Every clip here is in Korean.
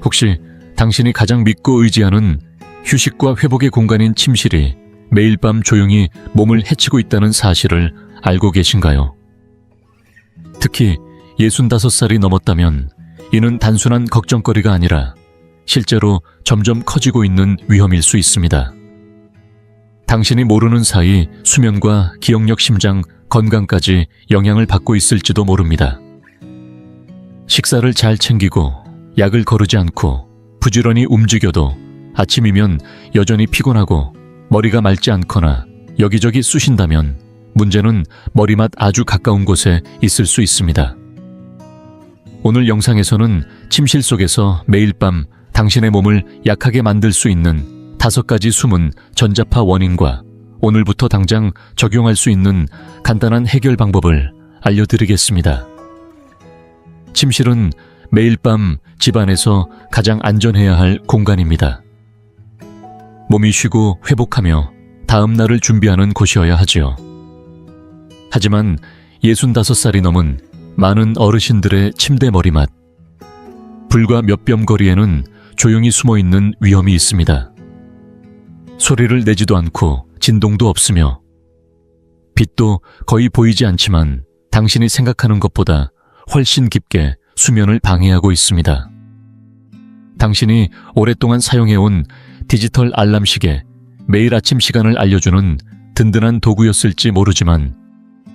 혹시 당신이 가장 믿고 의지하는 휴식과 회복의 공간인 침실이 매일 밤 조용히 몸을 해치고 있다는 사실을 알고 계신가요? 특히 65살이 넘었다면 이는 단순한 걱정거리가 아니라 실제로 점점 커지고 있는 위험일 수 있습니다. 당신이 모르는 사이 수면과 기억력, 심장, 건강까지 영향을 받고 있을지도 모릅니다. 식사를 잘 챙기고 약을 거르지 않고 부지런히 움직여도 아침이면 여전히 피곤하고 머리가 맑지 않거나 여기저기 쑤신다면 문제는 머리맡 아주 가까운 곳에 있을 수 있습니다. 오늘 영상에서는 침실 속에서 매일 밤 당신의 몸을 약하게 만들 수 있는 5가지 숨은 전자파 원인과 오늘부터 당장 적용할 수 있는 간단한 해결 방법을 알려드리겠습니다. 침실은 매일 밤 집안에서 가장 안전해야 할 공간입니다. 몸이 쉬고 회복하며 다음 날을 준비하는 곳이어야 하지요. 하지만 65살이 넘은 많은 어르신들의 침대 머리맡, 불과 몇 뼘 거리에는 조용히 숨어있는 위험이 있습니다. 소리를 내지도 않고 진동도 없으며 빛도 거의 보이지 않지만 당신이 생각하는 것보다 훨씬 깊게 수면을 방해하고 있습니다. 당신이 오랫동안 사용해온 디지털 알람 시계, 매일 아침 시간을 알려주는 든든한 도구였을지 모르지만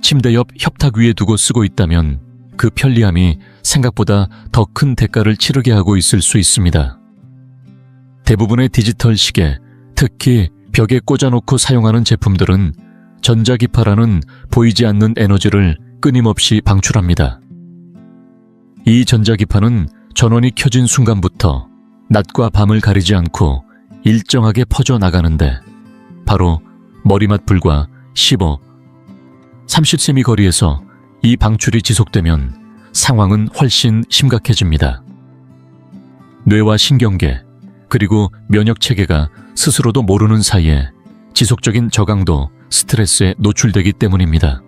침대 옆 협탁 위에 두고 쓰고 있다면 그 편리함이 생각보다 더 큰 대가를 치르게 하고 있을 수 있습니다. 대부분의 디지털 시계, 특히 벽에 꽂아놓고 사용하는 제품들은 전자기파라는 보이지 않는 에너지를 끊임없이 방출합니다. 이 전자기파는 전원이 켜진 순간부터 낮과 밤을 가리지 않고 일정하게 퍼져나가는데 바로 머리맡 불과 15, 30cm 거리에서 이 방출이 지속되면 상황은 훨씬 심각해집니다. 뇌와 신경계, 그리고 면역체계가 스스로도 모르는 사이에 지속적인 저강도, 스트레스에 노출되기 때문입니다.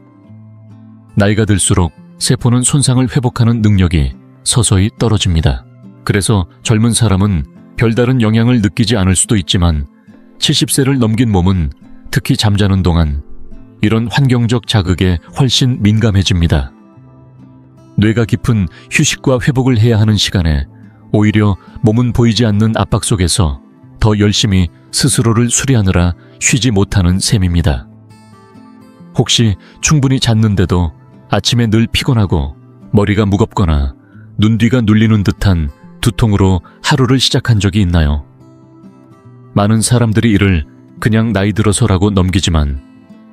나이가 들수록 세포는 손상을 회복하는 능력이 서서히 떨어집니다. 그래서 젊은 사람은 별다른 영향을 느끼지 않을 수도 있지만 70세를 넘긴 몸은 특히 잠자는 동안 이런 환경적 자극에 훨씬 민감해집니다. 뇌가 깊은 휴식과 회복을 해야 하는 시간에 오히려 몸은 보이지 않는 압박 속에서 더 열심히 스스로를 수리하느라 쉬지 못하는 셈입니다. 혹시 충분히 잤는데도 아침에 늘 피곤하고 머리가 무겁거나 눈 뒤가 눌리는 듯한 두통으로 하루를 시작한 적이 있나요? 많은 사람들이 이를 그냥 나이 들어서라고 넘기지만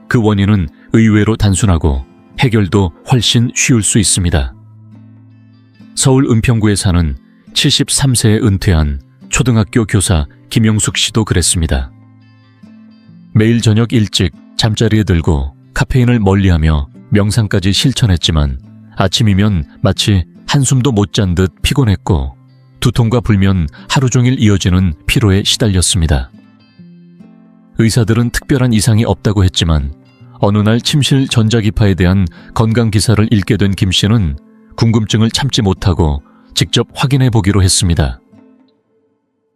그 원인은 의외로 단순하고 해결도 훨씬 쉬울 수 있습니다. 서울 은평구에 사는 73세에 은퇴한 초등학교 교사 김영숙 씨도 그랬습니다. 매일 저녁 일찍 잠자리에 들고 카페인을 멀리하며 명상까지 실천했지만 아침이면 마치 한숨도 못 잔 듯 피곤했고 두통과 불면 하루 종일 이어지는 피로에 시달렸습니다. 의사들은 특별한 이상이 없다고 했지만 어느 날 침실 전자기파에 대한 건강 기사를 읽게 된 김 씨는 궁금증을 참지 못하고 직접 확인해 보기로 했습니다.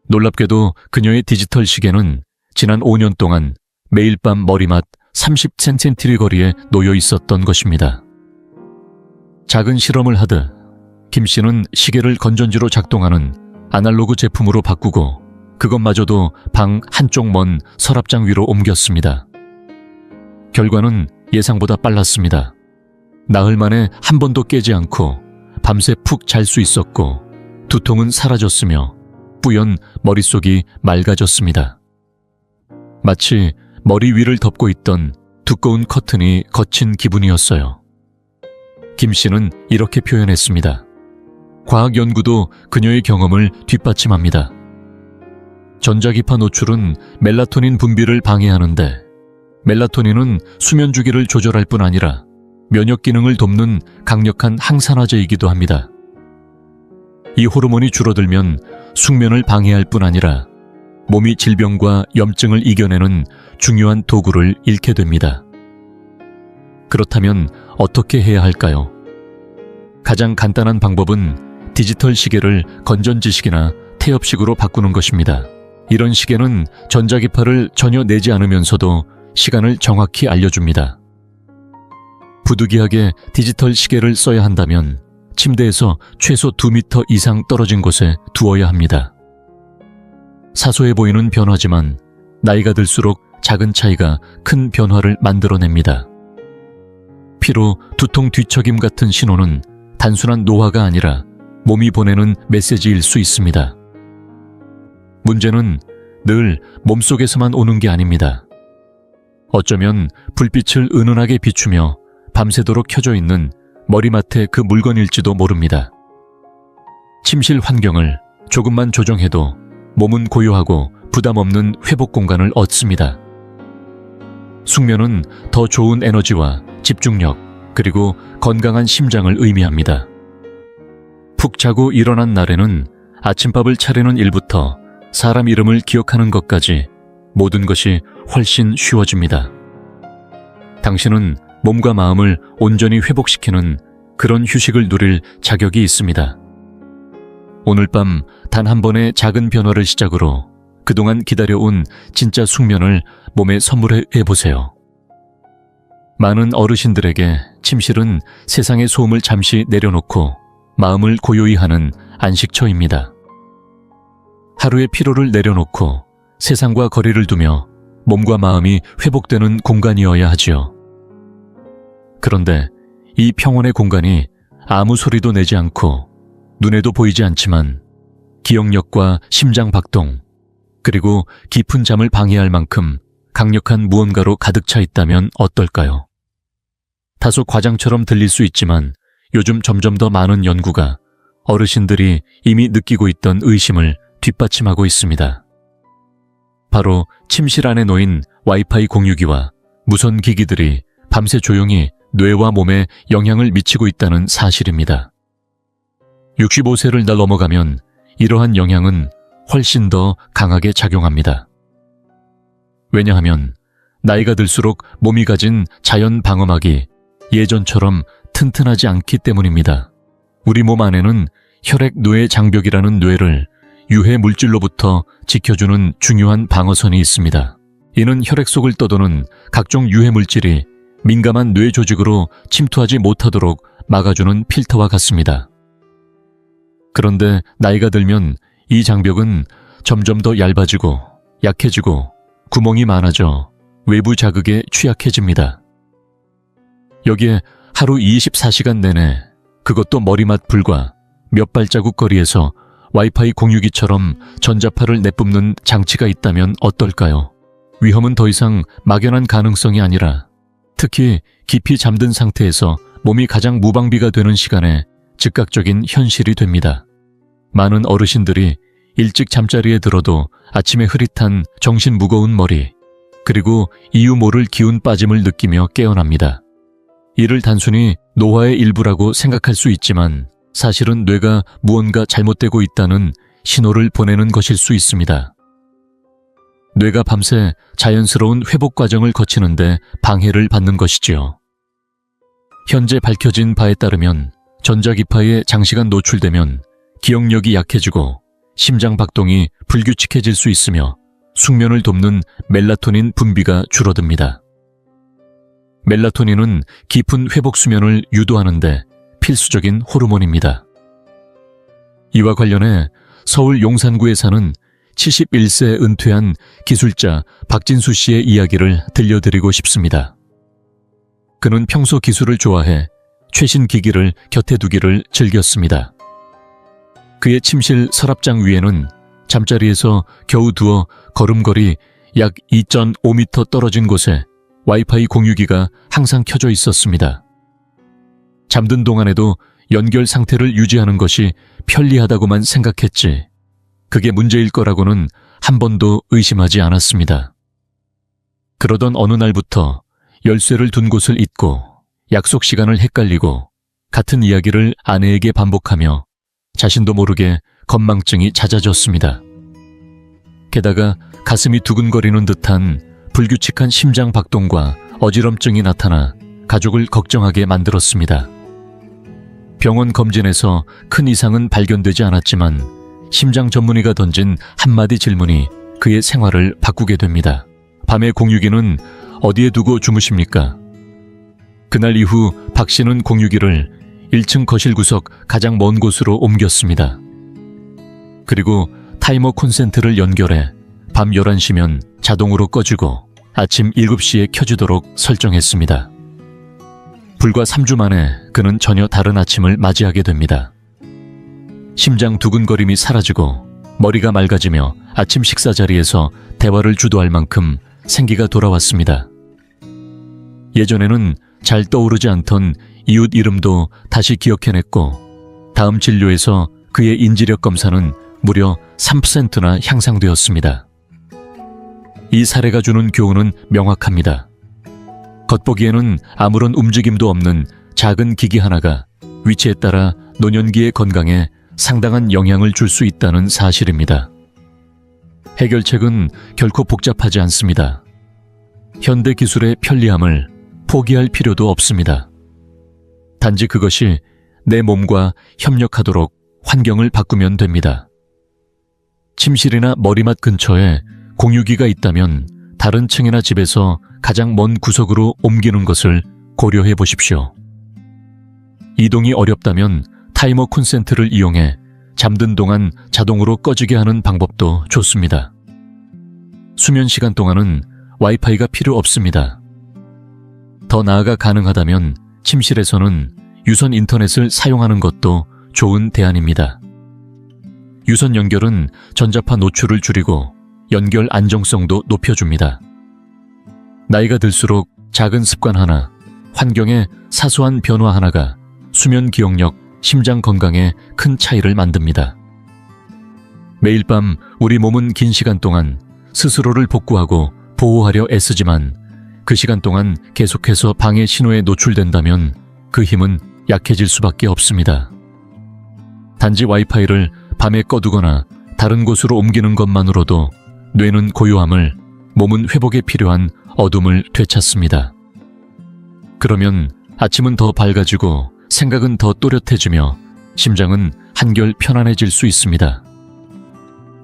놀랍게도 그녀의 디지털 시계는 지난 5년 동안 매일 밤 머리맡 30cm 거리에 놓여 있었던 것입니다. 작은 실험을 하듯 김 씨는 시계를 건전지로 작동하는 아날로그 제품으로 바꾸고 그것마저도 방 한쪽 먼 서랍장 위로 옮겼습니다. 결과는 예상보다 빨랐습니다. 나흘 만에 한 번도 깨지 않고 밤새 푹 잘 수 있었고 두통은 사라졌으며 뿌연 머릿속이 맑아졌습니다. 마치 머리 위를 덮고 있던 두꺼운 커튼이 걷힌 기분이었어요. 김 씨는 이렇게 표현했습니다. 과학 연구도 그녀의 경험을 뒷받침합니다. 전자기파 노출은 멜라토닌 분비를 방해하는데 멜라토닌은 수면 주기를 조절할 뿐 아니라 면역 기능을 돕는 강력한 항산화제이기도 합니다. 이 호르몬이 줄어들면 숙면을 방해할 뿐 아니라 몸이 질병과 염증을 이겨내는 중요한 도구를 잃게 됩니다. 그렇다면 어떻게 해야 할까요? 가장 간단한 방법은 디지털 시계를 건전지식이나 태엽식으로 바꾸는 것입니다. 이런 시계는 전자기파를 전혀 내지 않으면서도 시간을 정확히 알려줍니다. 부득이하게 디지털 시계를 써야 한다면 침대에서 최소 2m 이상 떨어진 곳에 두어야 합니다. 사소해 보이는 변화지만 나이가 들수록 작은 차이가 큰 변화를 만들어냅니다. 피로 두통 뒤척임 같은 신호는 단순한 노화가 아니라 몸이 보내는 메시지일 수 있습니다. 문제는 늘 몸속에서만 오는 게 아닙니다. 어쩌면 불빛을 은은하게 비추며 밤새도록 켜져 있는 머리맡의 그 물건일지도 모릅니다. 침실 환경을 조금만 조정해도 몸은 고요하고 부담 없는 회복 공간을 얻습니다. 숙면은 더 좋은 에너지와 집중력, 그리고 건강한 심장을 의미합니다. 푹 자고 일어난 날에는 아침밥을 차리는 일부터 사람 이름을 기억하는 것까지 모든 것이 훨씬 쉬워집니다. 당신은 몸과 마음을 온전히 회복시키는 그런 휴식을 누릴 자격이 있습니다. 오늘 밤 단 한 번의 작은 변화를 시작으로 그동안 기다려온 진짜 숙면을 몸에 선물해 보세요. 많은 어르신들에게 침실은 세상의 소음을 잠시 내려놓고 마음을 고요히 하는 안식처입니다. 하루의 피로를 내려놓고 세상과 거리를 두며 몸과 마음이 회복되는 공간이어야 하지요. 그런데 이 평온의 공간이 아무 소리도 내지 않고 눈에도 보이지 않지만 기억력과 심장 박동, 그리고 깊은 잠을 방해할 만큼 강력한 무언가로 가득 차 있다면 어떨까요? 다소 과장처럼 들릴 수 있지만 요즘 점점 더 많은 연구가 어르신들이 이미 느끼고 있던 의심을 뒷받침하고 있습니다. 바로 침실 안에 놓인 와이파이 공유기와 무선 기기들이 밤새 조용히 뇌와 몸에 영향을 미치고 있다는 사실입니다. 65세를 넘어가면 이러한 영향은 훨씬 더 강하게 작용합니다. 왜냐하면 나이가 들수록 몸이 가진 자연 방어막이 예전처럼 튼튼하지 않기 때문입니다. 우리 몸 안에는 혈액-뇌 장벽이라는 뇌를 유해 물질로부터 지켜주는 중요한 방어선이 있습니다. 이는 혈액 속을 떠도는 각종 유해 물질이 민감한 뇌 조직으로 침투하지 못하도록 막아주는 필터와 같습니다. 그런데 나이가 들면 이 장벽은 점점 더 얇아지고 약해지고 구멍이 많아져 외부 자극에 취약해집니다. 여기에 하루 24시간 내내, 그것도 머리맡 불과 몇 발자국 거리에서 와이파이 공유기처럼 전자파를 내뿜는 장치가 있다면 어떨까요? 위험은 더 이상 막연한 가능성이 아니라 특히 깊이 잠든 상태에서 몸이 가장 무방비가 되는 시간에 즉각적인 현실이 됩니다. 많은 어르신들이 일찍 잠자리에 들어도 아침에 흐릿한 정신 무거운 머리, 그리고 이유 모를 기운 빠짐을 느끼며 깨어납니다. 이를 단순히 노화의 일부라고 생각할 수 있지만 사실은 뇌가 무언가 잘못되고 있다는 신호를 보내는 것일 수 있습니다. 뇌가 밤새 자연스러운 회복 과정을 거치는데 방해를 받는 것이지요. 현재 밝혀진 바에 따르면 전자기파에 장시간 노출되면 기억력이 약해지고 심장 박동이 불규칙해질 수 있으며 숙면을 돕는 멜라토닌 분비가 줄어듭니다. 멜라토닌은 깊은 회복 수면을 유도하는데 필수적인 호르몬입니다. 이와 관련해 서울 용산구에 사는 71세 은퇴한 기술자 박진수 씨의 이야기를 들려드리고 싶습니다. 그는 평소 기술을 좋아해 최신 기기를 곁에 두기를 즐겼습니다. 그의 침실 서랍장 위에는 잠자리에서 겨우 두어 걸음걸이 약 2.5m 떨어진 곳에 와이파이 공유기가 항상 켜져 있었습니다. 잠든 동안에도 연결 상태를 유지하는 것이 편리하다고만 생각했지 그게 문제일 거라고는 한 번도 의심하지 않았습니다. 그러던 어느 날부터 열쇠를 둔 곳을 잊고 약속 시간을 헷갈리고 같은 이야기를 아내에게 반복하며 자신도 모르게 건망증이 잦아졌습니다. 게다가 가슴이 두근거리는 듯한 불규칙한 심장 박동과 어지럼증이 나타나 가족을 걱정하게 만들었습니다. 병원 검진에서 큰 이상은 발견되지 않았지만 심장 전문의가 던진 한마디 질문이 그의 생활을 바꾸게 됩니다. 밤에 공유기는 어디에 두고 주무십니까? 그날 이후 박 씨는 공유기를 1층 거실 구석 가장 먼 곳으로 옮겼습니다. 그리고 타이머 콘센트를 연결해 밤 11시면 자동으로 꺼지고 아침 7시에 켜지도록 설정했습니다. 불과 3주 만에 그는 전혀 다른 아침을 맞이하게 됩니다. 심장 두근거림이 사라지고 머리가 맑아지며 아침 식사 자리에서 대화를 주도할 만큼 생기가 돌아왔습니다. 예전에는 잘 떠오르지 않던 이웃 이름도 다시 기억해냈고 다음 진료에서 그의 인지력 검사는 무려 3%나 향상되었습니다. 이 사례가 주는 교훈은 명확합니다. 겉보기에는 아무런 움직임도 없는 작은 기기 하나가 위치에 따라 노년기의 건강에 상당한 영향을 줄 수 있다는 사실입니다. 해결책은 결코 복잡하지 않습니다. 현대 기술의 편리함을 포기할 필요도 없습니다. 단지 그것이 내 몸과 협력하도록 환경을 바꾸면 됩니다. 침실이나 머리맡 근처에 공유기가 있다면 다른 층이나 집에서 가장 먼 구석으로 옮기는 것을 고려해 보십시오. 이동이 어렵다면 타이머 콘센트를 이용해 잠든 동안 자동으로 꺼지게 하는 방법도 좋습니다. 수면 시간 동안은 와이파이가 필요 없습니다. 더 나아가 가능하다면 침실에서는 유선 인터넷을 사용하는 것도 좋은 대안입니다. 유선 연결은 전자파 노출을 줄이고 연결 안정성도 높여줍니다. 나이가 들수록 작은 습관 하나, 환경의 사소한 변화 하나가 수면 기억력, 심장 건강에 큰 차이를 만듭니다. 매일 밤 우리 몸은 긴 시간 동안 스스로를 복구하고 보호하려 애쓰지만 그 시간 동안 계속해서 방해 신호에 노출된다면 그 힘은 약해질 수밖에 없습니다. 단지 와이파이를 밤에 꺼두거나 다른 곳으로 옮기는 것만으로도 뇌는 고요함을, 몸은 회복에 필요한 어둠을 되찾습니다. 그러면 아침은 더 밝아지고 생각은 더 또렷해지며 심장은 한결 편안해질 수 있습니다.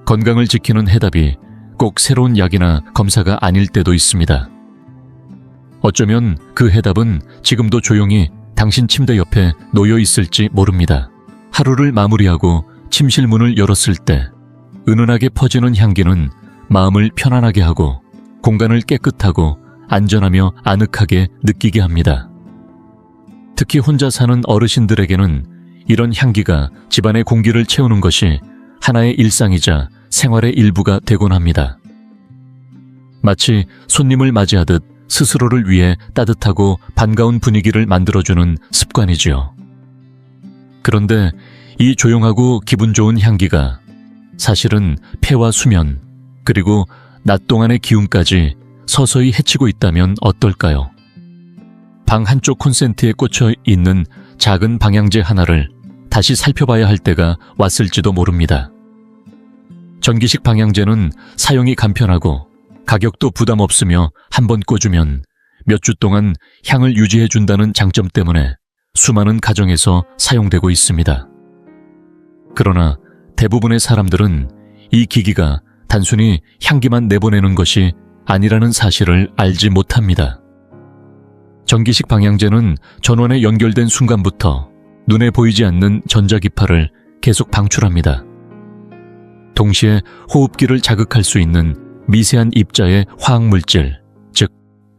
건강을 지키는 해답이 꼭 새로운 약이나 검사가 아닐 때도 있습니다. 어쩌면 그 해답은 지금도 조용히 당신 침대 옆에 놓여 있을지 모릅니다. 하루를 마무리하고 침실 문을 열었을 때 은은하게 퍼지는 향기는 마음을 편안하게 하고 공간을 깨끗하고 안전하며 아늑하게 느끼게 합니다. 특히 혼자 사는 어르신들에게는 이런 향기가 집안의 공기를 채우는 것이 하나의 일상이자 생활의 일부가 되곤 합니다. 마치 손님을 맞이하듯 스스로를 위해 따뜻하고 반가운 분위기를 만들어주는 습관이지요. 그런데 이 조용하고 기분 좋은 향기가 사실은 폐와 수면, 그리고 낮 동안의 기운까지 서서히 해치고 있다면 어떨까요? 방 한쪽 콘센트에 꽂혀 있는 작은 방향제 하나를 다시 살펴봐야 할 때가 왔을지도 모릅니다. 전기식 방향제는 사용이 간편하고 가격도 부담 없으며 한번 꽂으면 몇 주 동안 향을 유지해준다는 장점 때문에 수많은 가정에서 사용되고 있습니다. 그러나 대부분의 사람들은 이 기기가 단순히 향기만 내보내는 것이 아니라는 사실을 알지 못합니다. 전기식 방향제는 전원에 연결된 순간부터 눈에 보이지 않는 전자기파를 계속 방출합니다. 동시에 호흡기를 자극할 수 있는 미세한 입자의 화학물질, 즉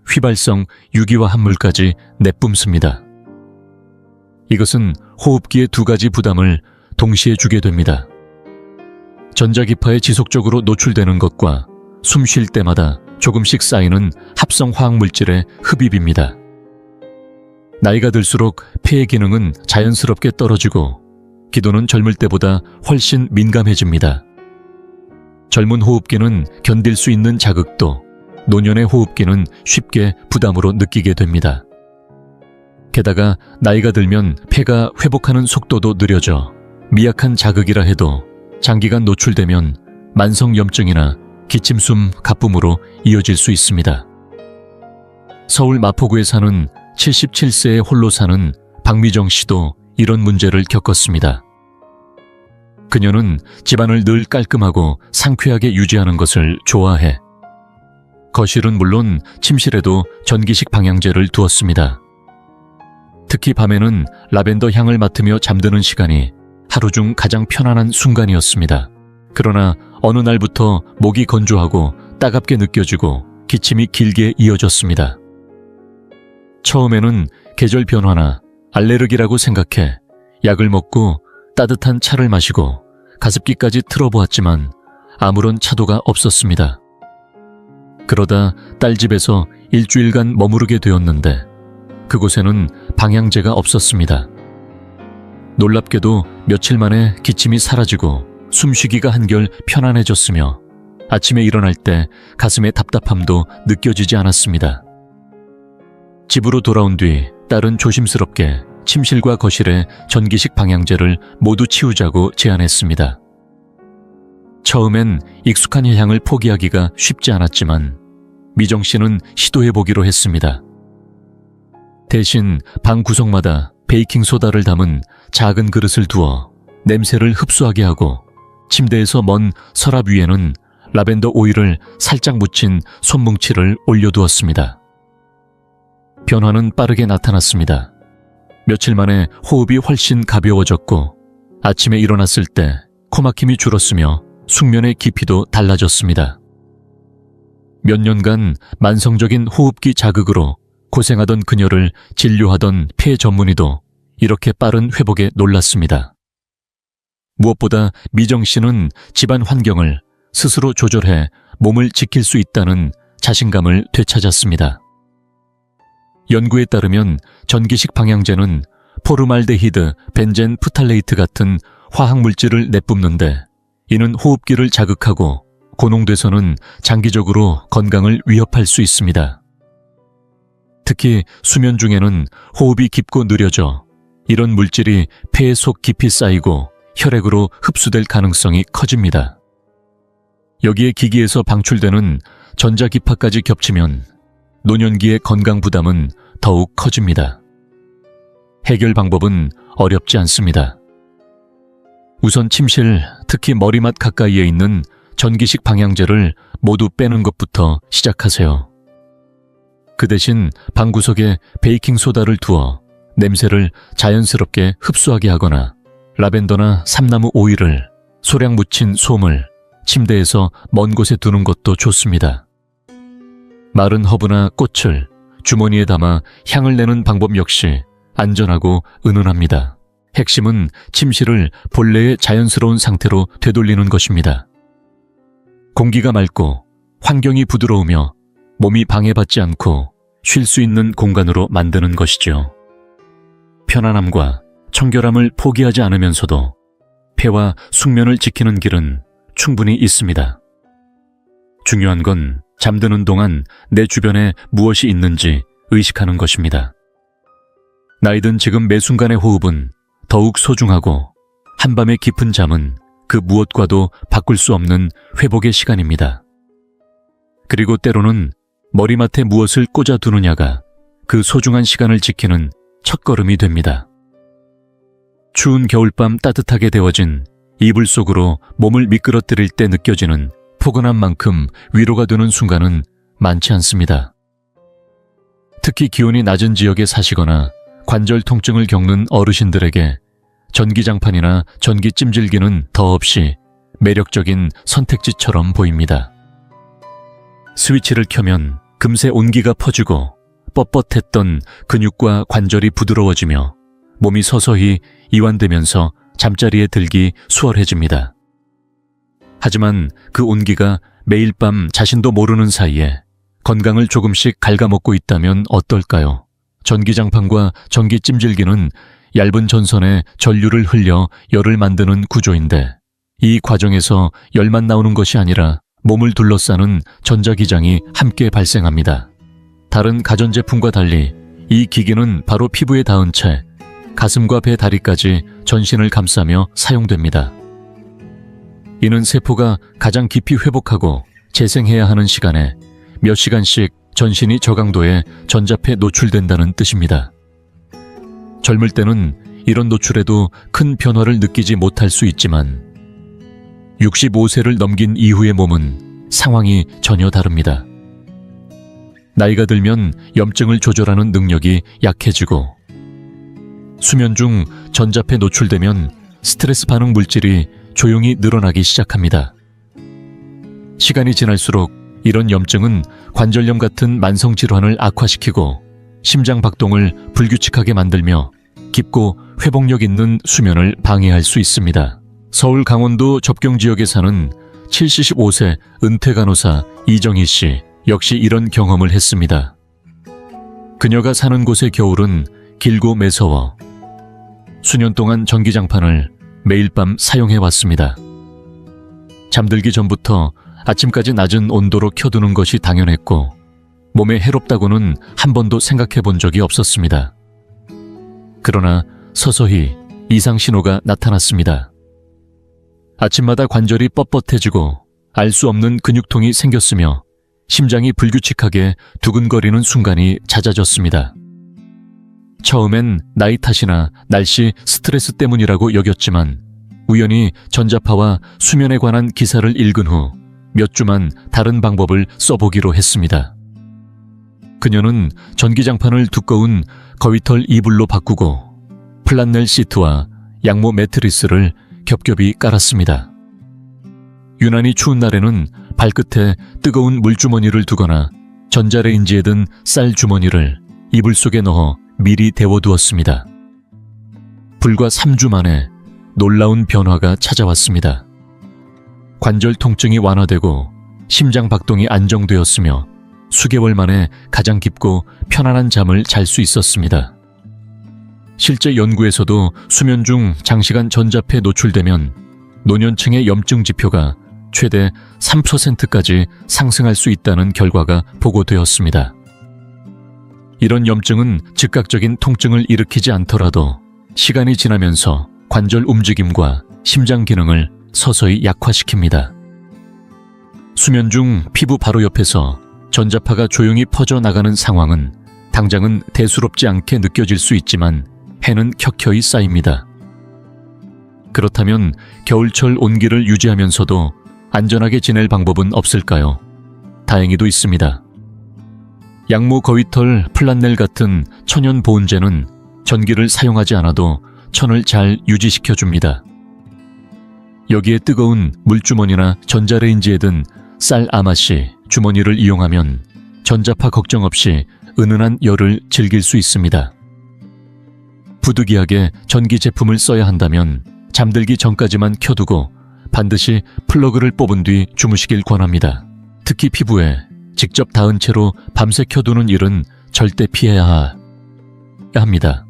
휘발성 유기화 합물까지 내뿜습니다. 이것은 호흡기의 두 가지 부담을 동시에 주게 됩니다. 전자기파에 지속적으로 노출되는 것과 숨 쉴 때마다 조금씩 쌓이는 합성 화학물질의 흡입입니다. 나이가 들수록 폐의 기능은 자연스럽게 떨어지고 기도는 젊을 때보다 훨씬 민감해집니다. 젊은 호흡기는 견딜 수 있는 자극도, 노년의 호흡기는 쉽게 부담으로 느끼게 됩니다. 게다가 나이가 들면 폐가 회복하는 속도도 느려져 미약한 자극이라 해도 장기간 노출되면 만성염증이나 기침숨, 가쁨으로 이어질 수 있습니다. 서울 마포구에 사는 77세의 홀로 사는 박미정 씨도 이런 문제를 겪었습니다. 그녀는 집안을 늘 깔끔하고 상쾌하게 유지하는 것을 좋아해. 거실은 물론 침실에도 전기식 방향제를 두었습니다. 특히 밤에는 라벤더 향을 맡으며 잠드는 시간이 하루 중 가장 편안한 순간이었습니다. 그러나 어느 날부터 목이 건조하고 따갑게 느껴지고 기침이 길게 이어졌습니다. 처음에는 계절 변화나 알레르기라고 생각해 약을 먹고 따뜻한 차를 마시고 가습기까지 틀어보았지만 아무런 차도가 없었습니다. 그러다 딸 집에서 일주일간 머무르게 되었는데 그곳에는 방향제가 없었습니다. 놀랍게도 며칠 만에 기침이 사라지고 숨쉬기가 한결 편안해졌으며 아침에 일어날 때 가슴의 답답함도 느껴지지 않았습니다. 집으로 돌아온 뒤 딸은 조심스럽게 침실과 거실에 전기식 방향제를 모두 치우자고 제안했습니다. 처음엔 익숙한 향을 포기하기가 쉽지 않았지만 미정 씨는 시도해보기로 했습니다. 대신 방 구석마다 베이킹소다를 담은 작은 그릇을 두어 냄새를 흡수하게 하고 침대에서 먼 서랍 위에는 라벤더 오일을 살짝 묻힌 손뭉치를 올려두었습니다. 변화는 빠르게 나타났습니다. 며칠 만에 호흡이 훨씬 가벼워졌고 아침에 일어났을 때 코막힘이 줄었으며 숙면의 깊이도 달라졌습니다. 몇 년간 만성적인 호흡기 자극으로 고생하던 그녀를 진료하던 폐 전문의도 이렇게 빠른 회복에 놀랐습니다. 무엇보다 미정 씨는 집안 환경을 스스로 조절해 몸을 지킬 수 있다는 자신감을 되찾았습니다. 연구에 따르면 전기식 방향제는 포르말데히드, 벤젠, 프탈레이트 같은 화학물질을 내뿜는데 이는 호흡기를 자극하고 고농돼서는 장기적으로 건강을 위협할 수 있습니다. 특히 수면 중에는 호흡이 깊고 느려져 이런 물질이 폐 속 깊이 쌓이고 혈액으로 흡수될 가능성이 커집니다. 여기에 기기에서 방출되는 전자기파까지 겹치면 노년기의 건강 부담은 더욱 커집니다. 해결 방법은 어렵지 않습니다. 우선 침실, 특히 머리맡 가까이에 있는 전기식 방향제를 모두 빼는 것부터 시작하세요. 그 대신 방구석에 베이킹소다를 두어 냄새를 자연스럽게 흡수하게 하거나 라벤더나 삼나무 오일을 소량 묻힌 솜을 침대에서 먼 곳에 두는 것도 좋습니다. 마른 허브나 꽃을 주머니에 담아 향을 내는 방법 역시 안전하고 은은합니다. 핵심은 침실을 본래의 자연스러운 상태로 되돌리는 것입니다. 공기가 맑고 환경이 부드러우며 몸이 방해받지 않고 쉴 수 있는 공간으로 만드는 것이죠. 편안함과 청결함을 포기하지 않으면서도 폐와 숙면을 지키는 길은 충분히 있습니다. 중요한 건 잠드는 동안 내 주변에 무엇이 있는지 의식하는 것입니다. 나이든 지금 매 순간의 호흡은 더욱 소중하고 한밤의 깊은 잠은 그 무엇과도 바꿀 수 없는 회복의 시간입니다. 그리고 때로는 머리맡에 무엇을 꽂아두느냐가 그 소중한 시간을 지키는 첫걸음이 됩니다. 추운 겨울밤 따뜻하게 데워진 이불 속으로 몸을 미끄러뜨릴 때 느껴지는 포근한 만큼 위로가 되는 순간은 많지 않습니다. 특히 기온이 낮은 지역에 사시거나 관절 통증을 겪는 어르신들에게 전기장판이나 전기찜질기는 더없이 매력적인 선택지처럼 보입니다. 스위치를 켜면 금세 온기가 퍼지고 뻣뻣했던 근육과 관절이 부드러워지며 몸이 서서히 이완되면서 잠자리에 들기 수월해집니다. 하지만 그 온기가 매일 밤 자신도 모르는 사이에 건강을 조금씩 갉아먹고 있다면 어떨까요? 전기장판과 전기찜질기는 얇은 전선에 전류를 흘려 열을 만드는 구조인데 이 과정에서 열만 나오는 것이 아니라 몸을 둘러싸는 전자기장이 함께 발생합니다. 다른 가전제품과 달리 이 기기는 바로 피부에 닿은 채 가슴과 배 다리까지 전신을 감싸며 사용됩니다. 이는 세포가 가장 깊이 회복하고 재생해야 하는 시간에 몇 시간씩 전신이 저강도의 전자파에 노출된다는 뜻입니다. 젊을 때는 이런 노출에도 큰 변화를 느끼지 못할 수 있지만 65세를 넘긴 이후의 몸은 상황이 전혀 다릅니다. 나이가 들면 염증을 조절하는 능력이 약해지고, 수면 중 전자파에 노출되면 스트레스 반응 물질이 조용히 늘어나기 시작합니다. 시간이 지날수록 이런 염증은 관절염 같은 만성 질환을 악화시키고 심장 박동을 불규칙하게 만들며 깊고 회복력 있는 수면을 방해할 수 있습니다. 서울 강원도 접경지역에 사는 75세 은퇴 간호사 이정희 씨 역시 이런 경험을 했습니다. 그녀가 사는 곳의 겨울은 길고 매서워 수년 동안 전기장판을 매일 밤 사용해왔습니다. 잠들기 전부터 아침까지 낮은 온도로 켜두는 것이 당연했고 몸에 해롭다고는 한 번도 생각해 본 적이 없었습니다. 그러나 서서히 이상 신호가 나타났습니다. 아침마다 관절이 뻣뻣해지고 알 수 없는 근육통이 생겼으며 심장이 불규칙하게 두근거리는 순간이 잦아졌습니다. 처음엔 나이 탓이나 날씨, 스트레스 때문이라고 여겼지만 우연히 전자파와 수면에 관한 기사를 읽은 후 몇 주만 다른 방법을 써보기로 했습니다. 그녀는 전기장판을 두꺼운 거위털 이불로 바꾸고 플란넬 시트와 양모 매트리스를 겹겹이 깔았습니다. 유난히 추운 날에는 발끝에 뜨거운 물주머니를 두거나 전자레인지에 든 쌀 주머니를 이불 속에 넣어 미리 데워두었습니다. 불과 3주 만에 놀라운 변화가 찾아왔습니다. 관절 통증이 완화되고 심장 박동이 안정되었으며 수개월 만에 가장 깊고 편안한 잠을 잘 수 있었습니다. 실제 연구에서도 수면 중 장시간 전자파에 노출되면 노년층의 염증 지표가 최대 3%까지 상승할 수 있다는 결과가 보고되었습니다. 이런 염증은 즉각적인 통증을 일으키지 않더라도 시간이 지나면서 관절 움직임과 심장 기능을 서서히 약화시킵니다. 수면 중 피부 바로 옆에서 전자파가 조용히 퍼져나가는 상황은 당장은 대수롭지 않게 느껴질 수 있지만 해는 켜켜이 쌓입니다. 그렇다면 겨울철 온기를 유지하면서도 안전하게 지낼 방법은 없을까요? 다행히도 있습니다. 양모 거위털 플란넬 같은 천연 보온재는 전기를 사용하지 않아도 천을 잘 유지시켜줍니다. 여기에 뜨거운 물주머니나 전자레인지에 든 쌀 아마씨 주머니를 이용하면 전자파 걱정 없이 은은한 열을 즐길 수 있습니다. 부득이하게 전기 제품을 써야 한다면 잠들기 전까지만 켜두고 반드시 플러그를 뽑은 뒤 주무시길 권합니다. 특히 피부에 직접 닿은 채로 밤새 켜두는 일은 절대 피해야 합니다.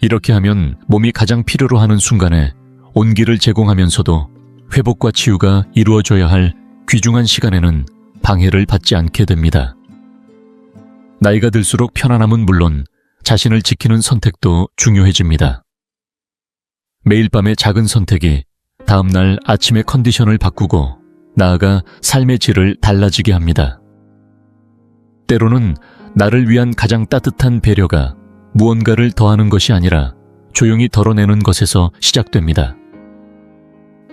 이렇게 하면 몸이 가장 필요로 하는 순간에 온기를 제공하면서도 회복과 치유가 이루어져야 할 귀중한 시간에는 방해를 받지 않게 됩니다. 나이가 들수록 편안함은 물론 자신을 지키는 선택도 중요해집니다. 매일 밤의 작은 선택이 다음날 아침의 컨디션을 바꾸고 나아가 삶의 질을 달라지게 합니다. 때로는 나를 위한 가장 따뜻한 배려가 무언가를 더하는 것이 아니라 조용히 덜어내는 것에서 시작됩니다.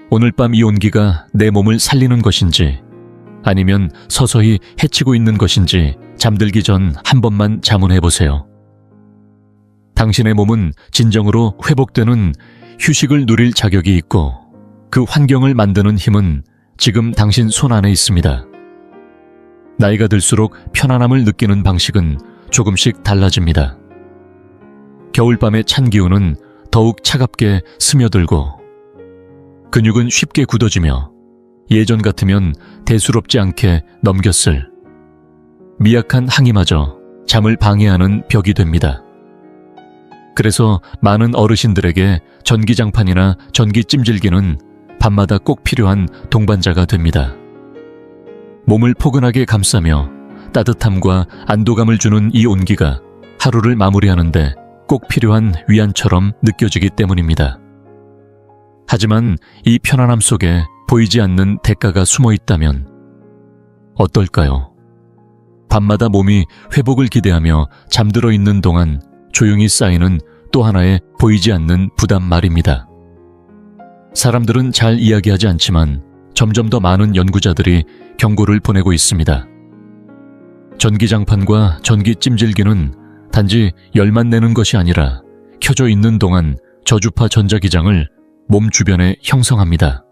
오늘 밤 이 온기가 내 몸을 살리는 것인지 아니면 서서히 해치고 있는 것인지 잠들기 전 한 번만 자문해보세요. 당신의 몸은 진정으로 회복되는 휴식을 누릴 자격이 있고 그 환경을 만드는 힘은 지금 당신 손 안에 있습니다. 나이가 들수록 편안함을 느끼는 방식은 조금씩 달라집니다. 겨울밤의 찬 기운은 더욱 차갑게 스며들고 근육은 쉽게 굳어지며 예전 같으면 대수롭지 않게 넘겼을 미약한 항이마저 잠을 방해하는 벽이 됩니다. 그래서 많은 어르신들에게 전기장판이나 전기찜질기는 밤마다 꼭 필요한 동반자가 됩니다. 몸을 포근하게 감싸며 따뜻함과 안도감을 주는 이 온기가 하루를 마무리하는데 꼭 필요한 위안처럼 느껴지기 때문입니다. 하지만 이 편안함 속에 보이지 않는 대가가 숨어 있다면 어떨까요? 밤마다 몸이 회복을 기대하며 잠들어 있는 동안 조용히 쌓이는 또 하나의 보이지 않는 부담 말입니다. 사람들은 잘 이야기하지 않지만 점점 더 많은 연구자들이 경고를 보내고 있습니다. 전기장판과 전기 찜질기는 단지 열만 내는 것이 아니라 켜져 있는 동안 저주파 전자기장을 몸 주변에 형성합니다.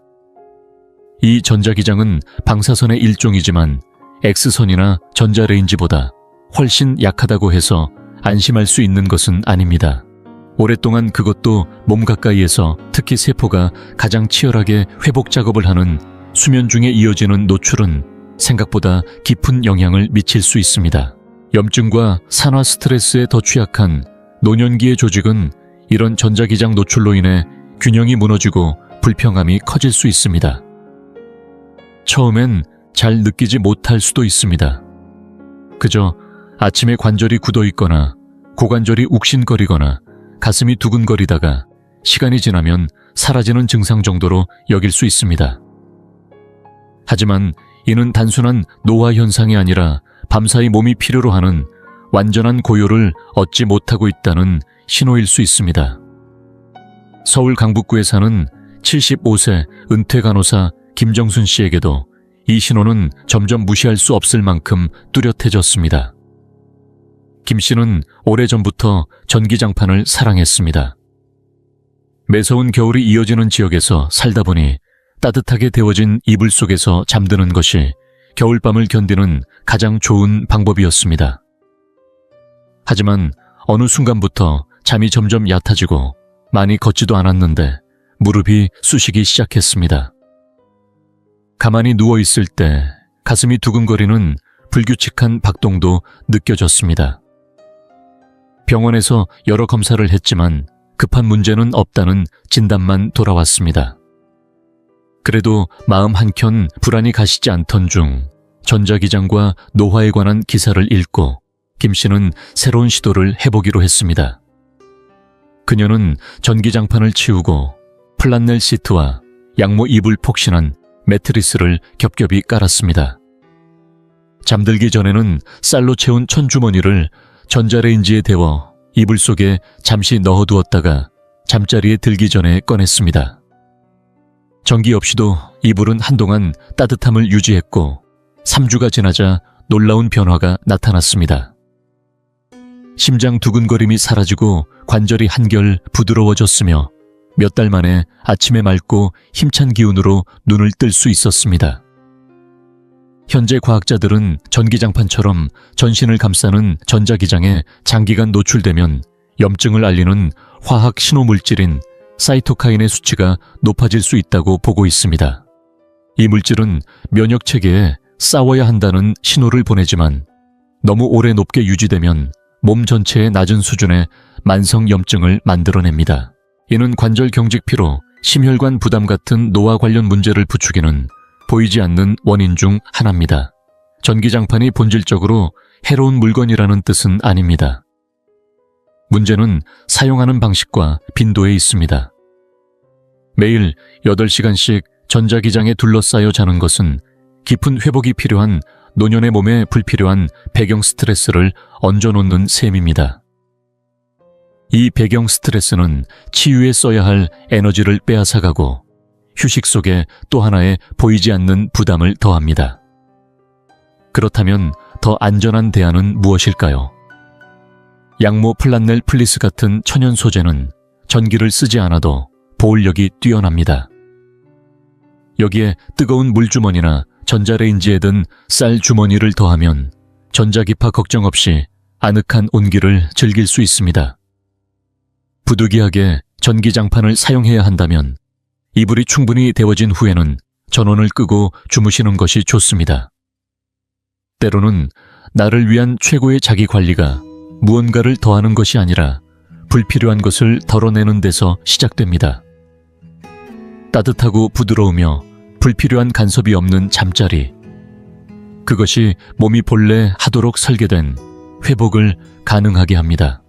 이 전자기장은 방사선의 일종이지만 X선이나 전자레인지보다 훨씬 약하다고 해서 안심할 수 있는 것은 아닙니다. 오랫동안 그것도 몸 가까이에서 특히 세포가 가장 치열하게 회복 작업을 하는 수면 중에 이어지는 노출은 생각보다 깊은 영향을 미칠 수 있습니다. 염증과 산화 스트레스에 더 취약한 노년기의 조직은 이런 전자기장 노출로 인해 균형이 무너지고 불평함이 커질 수 있습니다. 처음엔 잘 느끼지 못할 수도 있습니다. 그저 아침에 관절이 굳어 있거나 고관절이 욱신거리거나 가슴이 두근거리다가 시간이 지나면 사라지는 증상 정도로 여길 수 있습니다. 하지만 이는 단순한 노화 현상이 아니라 밤사이 몸이 필요로 하는 완전한 고요를 얻지 못하고 있다는 신호일 수 있습니다. 서울 강북구에 사는 75세 은퇴 간호사 김정순 씨에게도 이 신호는 점점 무시할 수 없을 만큼 뚜렷해졌습니다. 김 씨는 오래전부터 전기장판을 사랑했습니다. 매서운 겨울이 이어지는 지역에서 살다 보니 따뜻하게 데워진 이불 속에서 잠드는 것이 겨울밤을 견디는 가장 좋은 방법이었습니다. 하지만 어느 순간부터 잠이 점점 얕아지고 많이 걷지도 않았는데 무릎이 쑤시기 시작했습니다. 가만히 누워있을 때 가슴이 두근거리는 불규칙한 박동도 느껴졌습니다. 병원에서 여러 검사를 했지만 급한 문제는 없다는 진단만 돌아왔습니다. 그래도 마음 한켠 불안이 가시지 않던 중 전자기장과 노화에 관한 기사를 읽고 김 씨는 새로운 시도를 해보기로 했습니다. 그녀는 전기장판을 치우고 플란넬 시트와 양모 이불 폭신한 매트리스를 겹겹이 깔았습니다. 잠들기 전에는 쌀로 채운 천주머니를 전자레인지에 데워 이불 속에 잠시 넣어두었다가 잠자리에 들기 전에 꺼냈습니다. 전기 없이도 이불은 한동안 따뜻함을 유지했고 3주가 지나자 놀라운 변화가 나타났습니다. 심장 두근거림이 사라지고 관절이 한결 부드러워졌으며 몇 달 만에 아침에 맑고 힘찬 기운으로 눈을 뜰 수 있었습니다. 현재 과학자들은 전기장판처럼 전신을 감싸는 전자기장에 장기간 노출되면 염증을 알리는 화학 신호물질인 사이토카인의 수치가 높아질 수 있다고 보고 있습니다. 이 물질은 면역체계에 싸워야 한다는 신호를 보내지만 너무 오래 높게 유지되면 몸 전체의 낮은 수준의 만성 염증을 만들어냅니다. 이는 관절 경직 피로, 심혈관 부담 같은 노화 관련 문제를 부추기는 보이지 않는 원인 중 하나입니다. 전기장판이 본질적으로 해로운 물건이라는 뜻은 아닙니다. 문제는 사용하는 방식과 빈도에 있습니다. 매일 8시간씩 전자기장에 둘러싸여 자는 것은 깊은 회복이 필요한 노년의 몸에 불필요한 배경 스트레스를 얹어놓는 셈입니다. 이 배경 스트레스는 치유에 써야 할 에너지를 빼앗아가고 휴식 속에 또 하나의 보이지 않는 부담을 더합니다. 그렇다면 더 안전한 대안은 무엇일까요? 양모 플란넬 플리스 같은 천연 소재는 전기를 쓰지 않아도 보울력이 뛰어납니다. 여기에 뜨거운 물주머니나 전자레인지에 든 쌀 주머니를 더하면 전자기파 걱정 없이 아늑한 온기를 즐길 수 있습니다. 부득이하게 전기장판을 사용해야 한다면 이불이 충분히 데워진 후에는 전원을 끄고 주무시는 것이 좋습니다. 때로는 나를 위한 최고의 자기관리가 무언가를 더하는 것이 아니라 불필요한 것을 덜어내는 데서 시작됩니다. 따뜻하고 부드러우며 불필요한 간섭이 없는 잠자리. 그것이 몸이 본래 하도록 설계된 회복을 가능하게 합니다.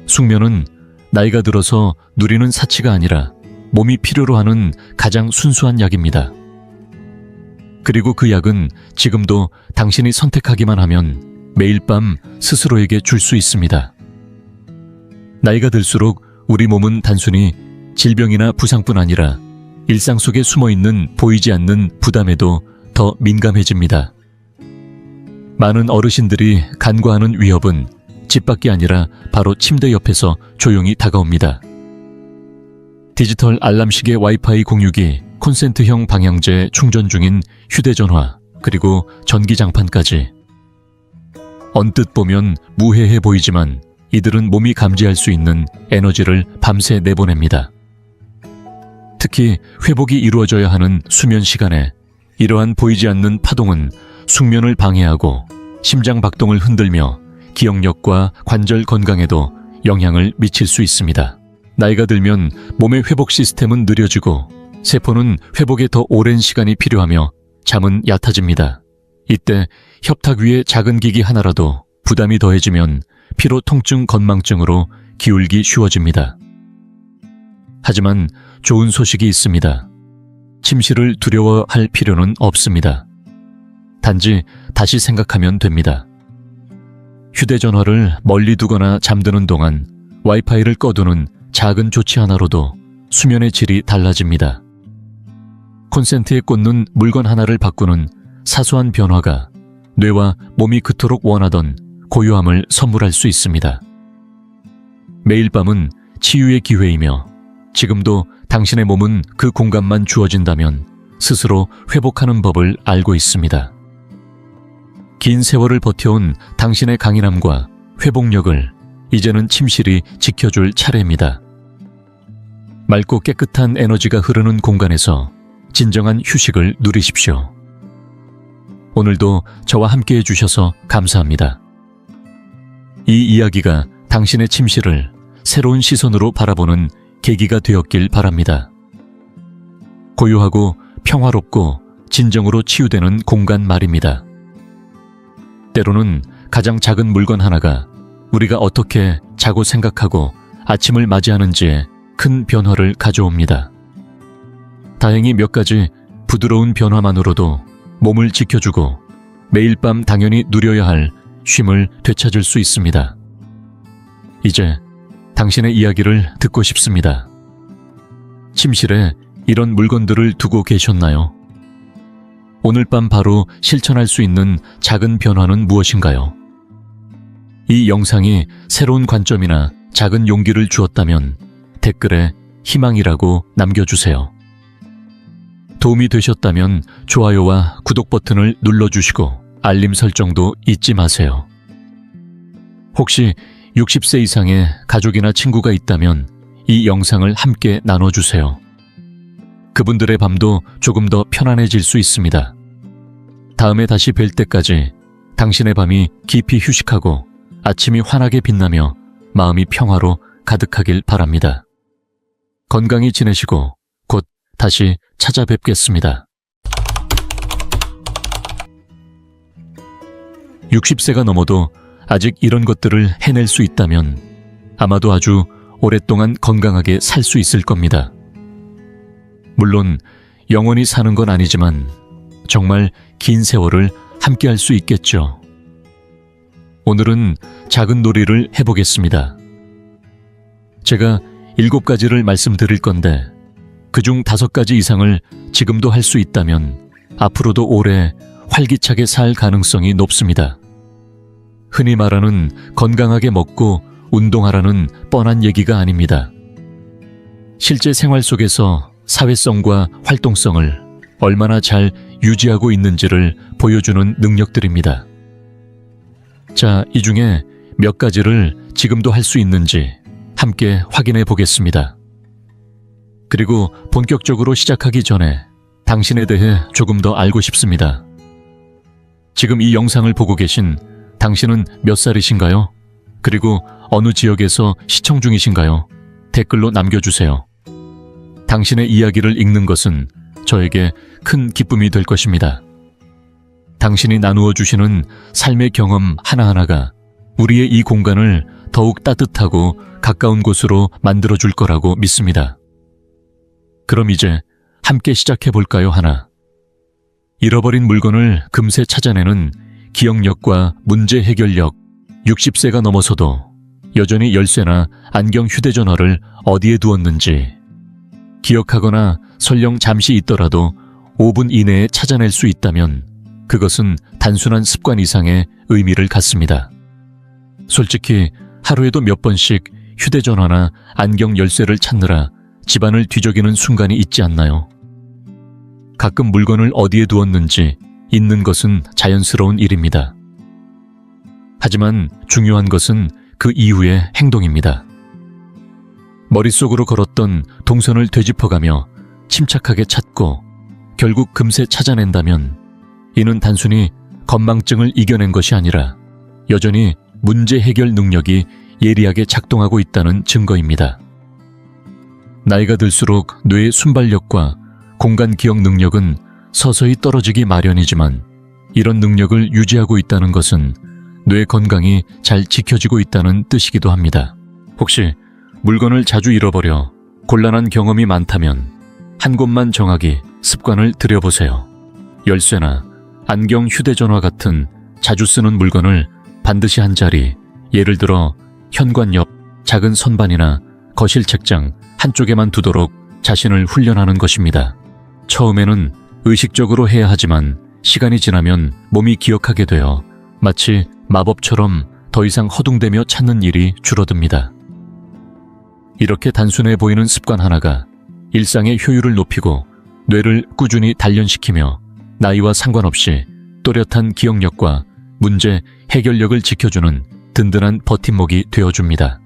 숙면은 나이가 들어서 누리는 사치가 아니라 몸이 필요로 하는 가장 순수한 약입니다. 그리고 그 약은 지금도 당신이 선택하기만 하면 매일 밤 스스로에게 줄 수 있습니다. 나이가 들수록 우리 몸은 단순히 질병이나 부상뿐 아니라 일상 속에 숨어있는 보이지 않는 부담에도 더 민감해집니다. 많은 어르신들이 간과하는 위협은 집 밖이 아니라 바로 침대 옆에서 조용히 다가옵니다. 디지털 알람식의 와이파이 공유기, 콘센트형 방향제 충전 중인 휴대전화, 그리고 전기장판까지. 언뜻 보면 무해해 보이지만 이들은 몸이 감지할 수 있는 에너지를 밤새 내보냅니다. 특히 회복이 이루어져야 하는 수면 시간에 이러한 보이지 않는 파동은 숙면을 방해하고 심장 박동을 흔들며 기억력과 관절 건강에도 영향을 미칠 수 있습니다. 나이가 들면 몸의 회복 시스템은 느려지고 세포는 회복에 더 오랜 시간이 필요하며 잠은 얕아집니다. 이때 협탁 위에 작은 기기 하나라도 부담이 더해지면 피로 통증 건망증으로 기울기 쉬워집니다. 하지만 좋은 소식이 있습니다. 침실을 두려워할 필요는 없습니다. 단지 다시 생각하면 됩니다. 휴대전화를 멀리 두거나 잠드는 동안 와이파이를 꺼두는 작은 조치 하나로도 수면의 질이 달라집니다. 콘센트에 꽂는 물건 하나를 바꾸는 사소한 변화가 뇌와 몸이 그토록 원하던 고요함을 선물할 수 있습니다. 매일 밤은 치유의 기회이며 지금도 당신의 몸은 그 공간만 주어진다면 스스로 회복하는 법을 알고 있습니다. 긴 세월을 버텨온 당신의 강인함과 회복력을 이제는 침실이 지켜줄 차례입니다. 맑고 깨끗한 에너지가 흐르는 공간에서 진정한 휴식을 누리십시오. 오늘도 저와 함께 해주셔서 감사합니다. 이 이야기가 당신의 침실을 새로운 시선으로 바라보는 계기가 되었길 바랍니다. 고요하고 평화롭고 진정으로 치유되는 공간 말입니다. 때로는 가장 작은 물건 하나가 우리가 어떻게 자고 생각하고 아침을 맞이하는지에 큰 변화를 가져옵니다. 다행히 몇 가지 부드러운 변화만으로도 몸을 지켜주고 매일 밤 당연히 누려야 할 쉼을 되찾을 수 있습니다. 이제 당신의 이야기를 듣고 싶습니다. 침실에 이런 물건들을 두고 계셨나요? 오늘 밤 바로 실천할 수 있는 작은 변화는 무엇인가요? 이 영상이 새로운 관점이나 작은 용기를 주었다면 댓글에 희망이라고 남겨주세요. 도움이 되셨다면 좋아요와 구독 버튼을 눌러주시고 알림 설정도 잊지 마세요. 혹시 60세 이상의 가족이나 친구가 있다면 이 영상을 함께 나눠주세요. 그분들의 밤도 조금 더 편안해질 수 있습니다. 다음에 다시 뵐 때까지 당신의 밤이 깊이 휴식하고 아침이 환하게 빛나며 마음이 평화로 가득하길 바랍니다. 건강히 지내시고 곧 다시 찾아뵙겠습니다. 60세가 넘어도 아직 이런 것들을 해낼 수 있다면 아마도 아주 오랫동안 건강하게 살 수 있을 겁니다. 물론 영원히 사는 건 아니지만 정말 긴 세월을 함께 할 수 있겠죠. 오늘은 작은 놀이를 해보겠습니다. 제가 7가지를 말씀드릴 건데 그중 5가지 이상을 지금도 할 수 있다면 앞으로도 오래 활기차게 살 가능성이 높습니다. 흔히 말하는 건강하게 먹고 운동하라는 뻔한 얘기가 아닙니다. 실제 생활 속에서 사회성과 활동성을 얼마나 잘 유지하고 있는지를 보여주는 능력들입니다. 자, 이 중에 몇 가지를 지금도 할 수 있는지 함께 확인해 보겠습니다. 그리고 본격적으로 시작하기 전에 당신에 대해 조금 더 알고 싶습니다. 지금 이 영상을 보고 계신 당신은 몇 살이신가요? 그리고 어느 지역에서 시청 중이신가요? 댓글로 남겨주세요. 당신의 이야기를 읽는 것은 저에게 큰 기쁨이 될 것입니다. 당신이 나누어 주시는 삶의 경험 하나하나가 우리의 이 공간을 더욱 따뜻하고 가까운 곳으로 만들어줄 거라고 믿습니다. 그럼 이제 함께 시작해 볼까요? 하나. 잃어버린 물건을 금세 찾아내는 기억력과 문제 해결력. 60세가 넘어서도 여전히 열쇠나 안경, 휴대전화를 어디에 두었는지 기억하거나 설령 잠시 있더라도 5분 이내에 찾아낼 수 있다면 그것은 단순한 습관 이상의 의미를 갖습니다. 솔직히 하루에도 몇 번씩 휴대전화나 안경 열쇠를 찾느라 집안을 뒤적이는 순간이 있지 않나요? 가끔 물건을 어디에 두었는지 잊는 것은 자연스러운 일입니다. 하지만 중요한 것은 그 이후의 행동입니다. 머릿속으로 걸었던 동선을 되짚어가며 침착하게 찾고 결국 금세 찾아낸다면 이는 단순히 건망증을 이겨낸 것이 아니라 여전히 문제 해결 능력이 예리하게 작동하고 있다는 증거입니다. 나이가 들수록 뇌의 순발력과 공간 기억 능력은 서서히 떨어지기 마련이지만 이런 능력을 유지하고 있다는 것은 뇌 건강이 잘 지켜지고 있다는 뜻이기도 합니다. 혹시 물건을 자주 잃어버려 곤란한 경험이 많다면 한 곳만 정하기 습관을 들여보세요. 열쇠나 안경, 휴대전화 같은 자주 쓰는 물건을 반드시 한 자리, 예를 들어 현관 옆 작은 선반이나 거실 책장 한쪽에만 두도록 자신을 훈련하는 것입니다. 처음에는 의식적으로 해야 하지만 시간이 지나면 몸이 기억하게 되어 마치 마법처럼 더 이상 허둥대며 찾는 일이 줄어듭니다. 이렇게 단순해 보이는 습관 하나가 일상의 효율을 높이고 뇌를 꾸준히 단련시키며 나이와 상관없이 또렷한 기억력과 문제 해결력을 지켜주는 든든한 버팀목이 되어줍니다.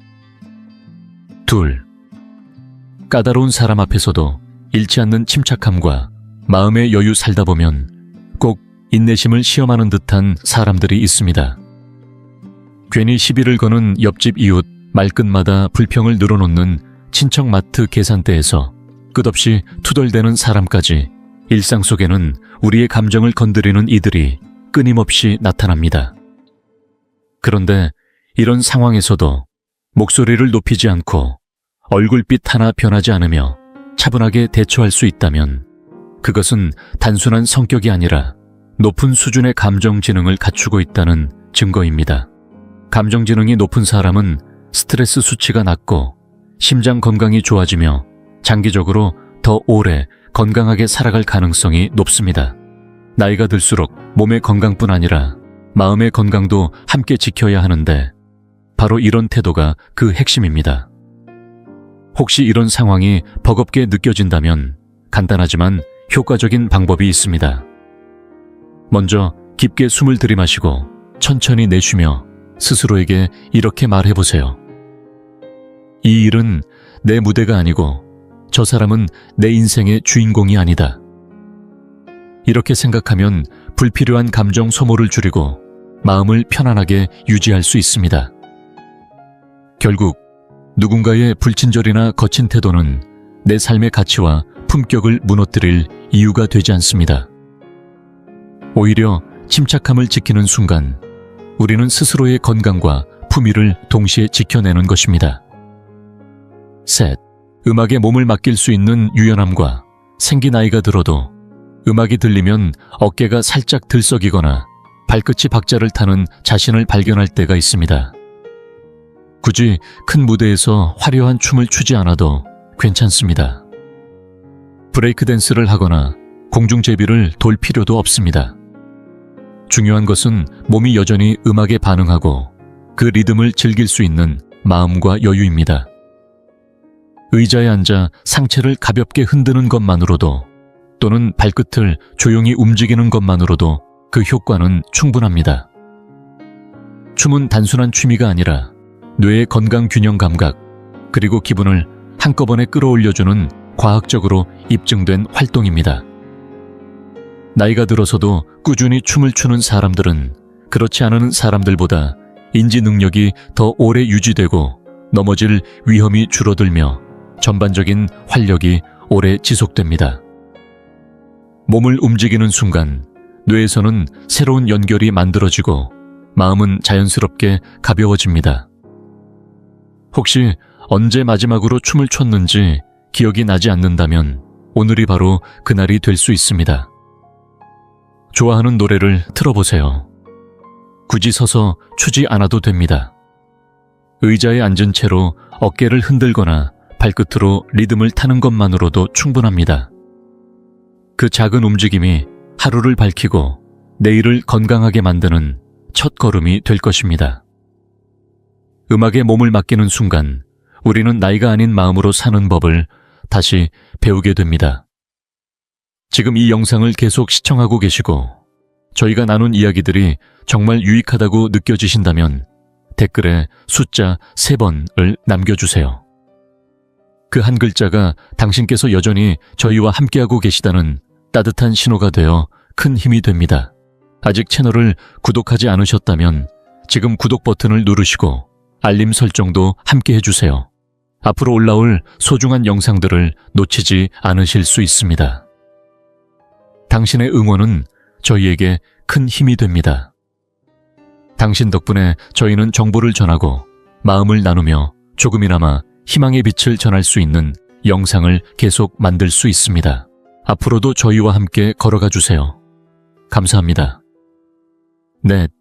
2. 까다로운 사람 앞에서도 잃지 않는 침착함과 마음의 여유 살다 보면 꼭 인내심을 시험하는 듯한 사람들이 있습니다. 괜히 시비를 거는 옆집 이웃 말끝마다 불평을 늘어놓는 친척 마트 계산대에서 끝없이 투덜대는 사람까지 일상 속에는 우리의 감정을 건드리는 이들이 끊임없이 나타납니다. 그런데 이런 상황에서도 목소리를 높이지 않고 얼굴빛 하나 변하지 않으며 차분하게 대처할 수 있다면 그것은 단순한 성격이 아니라 높은 수준의 감정 지능을 갖추고 있다는 증거입니다. 감정 지능이 높은 사람은 스트레스 수치가 낮고 심장 건강이 좋아지며 장기적으로 더 오래 건강하게 살아갈 가능성이 높습니다. 나이가 들수록 몸의 건강뿐 아니라 마음의 건강도 함께 지켜야 하는데 바로 이런 태도가 그 핵심입니다. 혹시 이런 상황이 버겁게 느껴진다면 간단하지만 효과적인 방법이 있습니다. 먼저 깊게 숨을 들이마시고 천천히 내쉬며 스스로에게 이렇게 말해보세요. 이 일은 내 무대가 아니고 저 사람은 내 인생의 주인공이 아니다. 이렇게 생각하면 불필요한 감정 소모를 줄이고 마음을 편안하게 유지할 수 있습니다. 결국 누군가의 불친절이나 거친 태도는 내 삶의 가치와 품격을 무너뜨릴 이유가 되지 않습니다. 오히려 침착함을 지키는 순간 우리는 스스로의 건강과 품위를 동시에 지켜내는 것입니다. 셋, 음악에 몸을 맡길 수 있는 유연함과 생기 나이가 들어도 음악이 들리면 어깨가 살짝 들썩이거나 발끝이 박자를 타는 자신을 발견할 때가 있습니다. 굳이 큰 무대에서 화려한 춤을 추지 않아도 괜찮습니다. 브레이크 댄스를 하거나 공중제비를 돌 필요도 없습니다. 중요한 것은 몸이 여전히 음악에 반응하고 그 리듬을 즐길 수 있는 마음과 여유입니다. 의자에 앉아 상체를 가볍게 흔드는 것만으로도 또는 발끝을 조용히 움직이는 것만으로도 그 효과는 충분합니다. 춤은 단순한 취미가 아니라 뇌의 건강 균형 감각 그리고 기분을 한꺼번에 끌어올려주는 과학적으로 입증된 활동입니다. 나이가 들어서도 꾸준히 춤을 추는 사람들은 그렇지 않은 사람들보다 인지 능력이 더 오래 유지되고 넘어질 위험이 줄어들며 전반적인 활력이 오래 지속됩니다. 몸을 움직이는 순간 뇌에서는 새로운 연결이 만들어지고 마음은 자연스럽게 가벼워집니다. 혹시 언제 마지막으로 춤을 췄는지 기억이 나지 않는다면 오늘이 바로 그날이 될 수 있습니다. 좋아하는 노래를 틀어보세요. 굳이 서서 추지 않아도 됩니다. 의자에 앉은 채로 어깨를 흔들거나 발끝으로 리듬을 타는 것만으로도 충분합니다. 그 작은 움직임이 하루를 밝히고 내일을 건강하게 만드는 첫 걸음이 될 것입니다. 음악에 몸을 맡기는 순간 우리는 나이가 아닌 마음으로 사는 법을 다시 배우게 됩니다. 지금 이 영상을 계속 시청하고 계시고 저희가 나눈 이야기들이 정말 유익하다고 느껴지신다면 댓글에 숫자 3번을 남겨주세요. 그 한 글자가 당신께서 여전히 저희와 함께하고 계시다는 따뜻한 신호가 되어 큰 힘이 됩니다. 아직 채널을 구독하지 않으셨다면 지금 구독 버튼을 누르시고 알림 설정도 함께 해주세요. 앞으로 올라올 소중한 영상들을 놓치지 않으실 수 있습니다. 당신의 응원은 저희에게 큰 힘이 됩니다. 당신 덕분에 저희는 정보를 전하고 마음을 나누며 조금이나마 희망의 빛을 전할 수 있는 영상을 계속 만들 수 있습니다. 앞으로도 저희와 함께 걸어가 주세요. 감사합니다. 넷.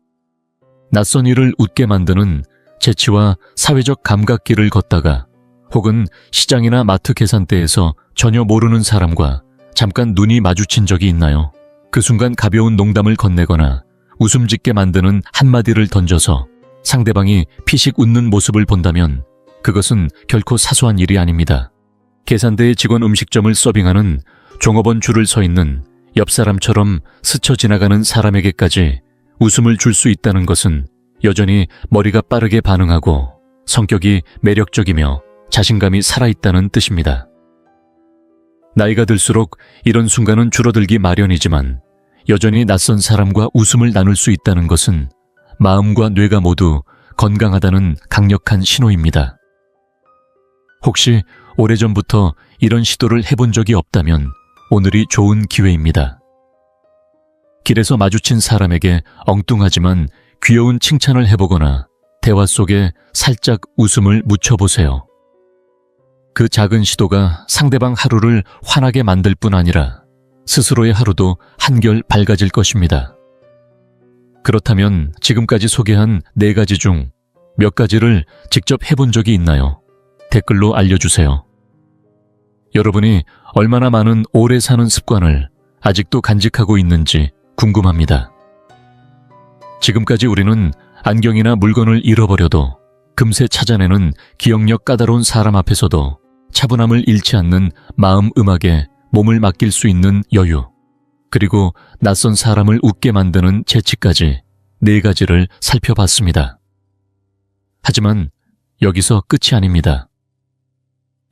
낯선 일을 웃게 만드는 재치와 사회적 감각기를 걷다가 혹은 시장이나 마트 계산대에서 전혀 모르는 사람과 잠깐 눈이 마주친 적이 있나요? 그 순간 가벼운 농담을 건네거나 웃음 짓게 만드는 한마디를 던져서 상대방이 피식 웃는 모습을 본다면 그것은 결코 사소한 일이 아닙니다. 계산대의 직원 음식점을 서빙하는 종업원 줄을 서 있는 옆 사람처럼 스쳐 지나가는 사람에게까지 웃음을 줄 수 있다는 것은 여전히 머리가 빠르게 반응하고 성격이 매력적이며 자신감이 살아있다는 뜻입니다. 나이가 들수록 이런 순간은 줄어들기 마련이지만 여전히 낯선 사람과 웃음을 나눌 수 있다는 것은 마음과 뇌가 모두 건강하다는 강력한 신호입니다. 혹시 오래전부터 이런 시도를 해본 적이 없다면 오늘이 좋은 기회입니다. 길에서 마주친 사람에게 엉뚱하지만 귀여운 칭찬을 해보거나 대화 속에 살짝 웃음을 묻혀보세요. 그 작은 시도가 상대방 하루를 환하게 만들 뿐 아니라 스스로의 하루도 한결 밝아질 것입니다. 그렇다면 지금까지 소개한 4가지 중 몇 가지를 직접 해본 적이 있나요? 댓글로 알려주세요. 여러분이 얼마나 많은 오래 사는 습관을 아직도 간직하고 있는지 궁금합니다. 지금까지 우리는 안경이나 물건을 잃어버려도 금세 찾아내는 기억력 까다로운 사람 앞에서도 차분함을 잃지 않는 마음 음악에 몸을 맡길 수 있는 여유, 그리고 낯선 사람을 웃게 만드는 재치까지 4가지를 살펴봤습니다. 하지만 여기서 끝이 아닙니다.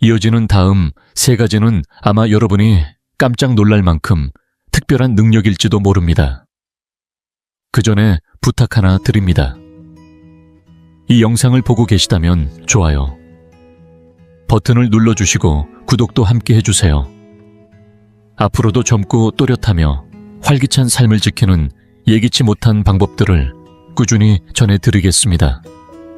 이어지는 다음 3가지는 아마 여러분이 깜짝 놀랄 만큼 특별한 능력일지도 모릅니다. 그 전에 부탁 하나 드립니다. 이 영상을 보고 계시다면 좋아요 버튼을 눌러주시고 구독도 함께 해주세요. 앞으로도 젊고 또렷하며 활기찬 삶을 지키는 예기치 못한 방법들을 꾸준히 전해드리겠습니다.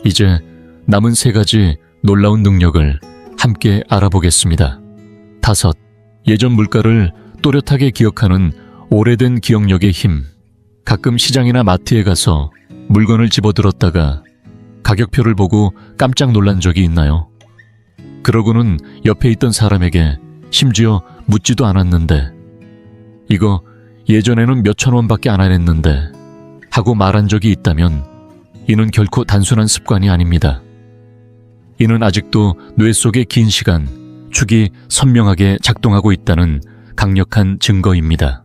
이제 남은 3가지 놀라운 능력을 함께 알아보겠습니다. 5. 예전 물가를 또렷하게 기억하는 오래된 기억력의 힘. 가끔 시장이나 마트에 가서 물건을 집어들었다가 가격표를 보고 깜짝 놀란 적이 있나요? 그러고는 옆에 있던 사람에게 심지어 묻지도 않았는데 이거 예전에는 몇천 원밖에 안 했는데 하고 말한 적이 있다면 이는 결코 단순한 습관이 아닙니다. 이는 아직도 뇌 속의 긴 시간, 축이 선명하게 작동하고 있다는 강력한 증거입니다.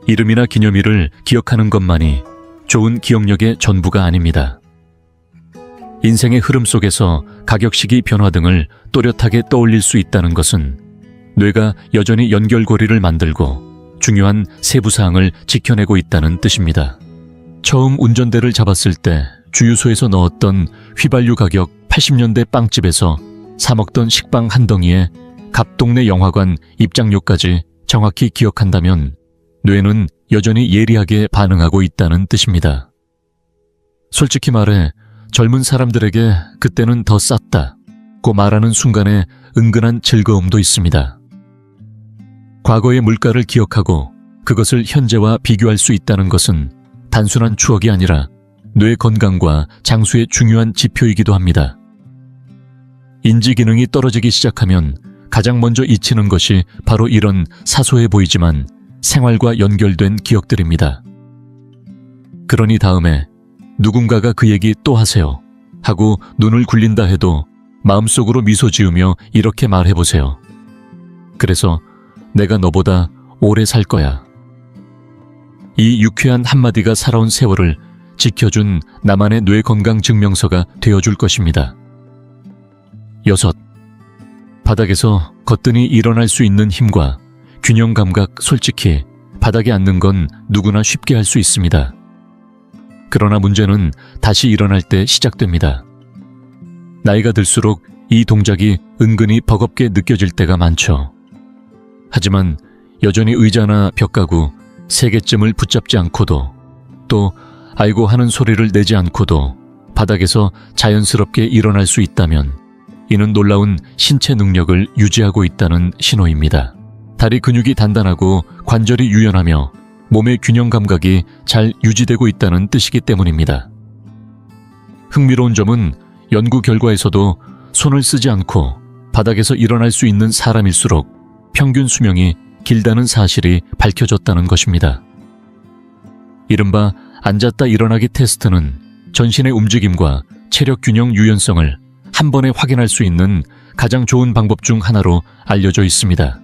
이름이나 기념일을 기억하는 것만이 좋은 기억력의 전부가 아닙니다. 인생의 흐름 속에서 가격시기 변화 등을 또렷하게 떠올릴 수 있다는 것은 뇌가 여전히 연결고리를 만들고 중요한 세부사항을 지켜내고 있다는 뜻입니다. 처음 운전대를 잡았을 때 주유소에서 넣었던 휘발유 가격 80년대 빵집에서 사 먹던 식빵 한 덩이에 갑동네 영화관 입장료까지 정확히 기억한다면 뇌는 여전히 예리하게 반응하고 있다는 뜻입니다. 솔직히 말해 젊은 사람들에게 그때는 더 쌌다고 말하는 순간에 은근한 즐거움도 있습니다. 과거의 물가를 기억하고 그것을 현재와 비교할 수 있다는 것은 단순한 추억이 아니라 뇌 건강과 장수의 중요한 지표이기도 합니다. 인지 기능이 떨어지기 시작하면 가장 먼저 잊히는 것이 바로 이런 사소해 보이지만 생활과 연결된 기억들입니다. 그러니 다음에 누군가가 그 얘기 또 하세요 하고 눈을 굴린다 해도 마음속으로 미소 지으며 이렇게 말해보세요. 그래서 내가 너보다 오래 살 거야. 이 유쾌한 한마디가 살아온 세월을 지켜준 나만의 뇌 건강 증명서가 되어줄 것입니다. 6. 바닥에서 거뜬히 일어날 수 있는 힘과 균형 감각. 솔직히 바닥에 앉는 건 누구나 쉽게 할 수 있습니다. 그러나 문제는 다시 일어날 때 시작됩니다. 나이가 들수록 이 동작이 은근히 버겁게 느껴질 때가 많죠. 하지만 여전히 의자나 벽가구 3개쯤을 붙잡지 않고도, 또 아이고 하는 소리를 내지 않고도 바닥에서 자연스럽게 일어날 수 있다면 이는 놀라운 신체 능력을 유지하고 있다는 신호입니다. 다리 근육이 단단하고 관절이 유연하며 몸의 균형 감각이 잘 유지되고 있다는 뜻이기 때문입니다. 흥미로운 점은 연구 결과에서도 손을 쓰지 않고 바닥에서 일어날 수 있는 사람일수록 평균 수명이 길다는 사실이 밝혀졌다는 것입니다. 이른바 앉았다 일어나기 테스트는 전신의 움직임과 체력 균형 유연성을 한 번에 확인할 수 있는 가장 좋은 방법 중 하나로 알려져 있습니다.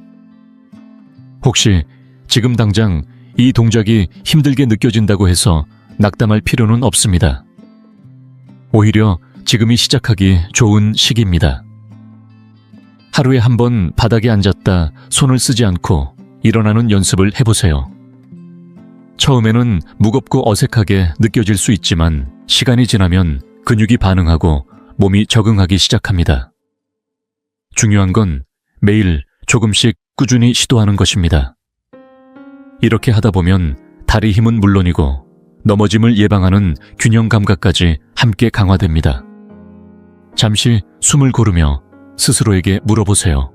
혹시 지금 당장 이 동작이 힘들게 느껴진다고 해서 낙담할 필요는 없습니다. 오히려 지금이 시작하기 좋은 시기입니다. 하루에 한 번 바닥에 앉았다 손을 쓰지 않고 일어나는 연습을 해보세요. 처음에는 무겁고 어색하게 느껴질 수 있지만 시간이 지나면 근육이 반응하고 몸이 적응하기 시작합니다. 중요한 건 매일 조금씩 꾸준히 시도하는 것입니다. 이렇게 하다 보면 다리 힘은 물론이고 넘어짐을 예방하는 균형 감각까지 함께 강화됩니다. 잠시 숨을 고르며 스스로에게 물어보세요.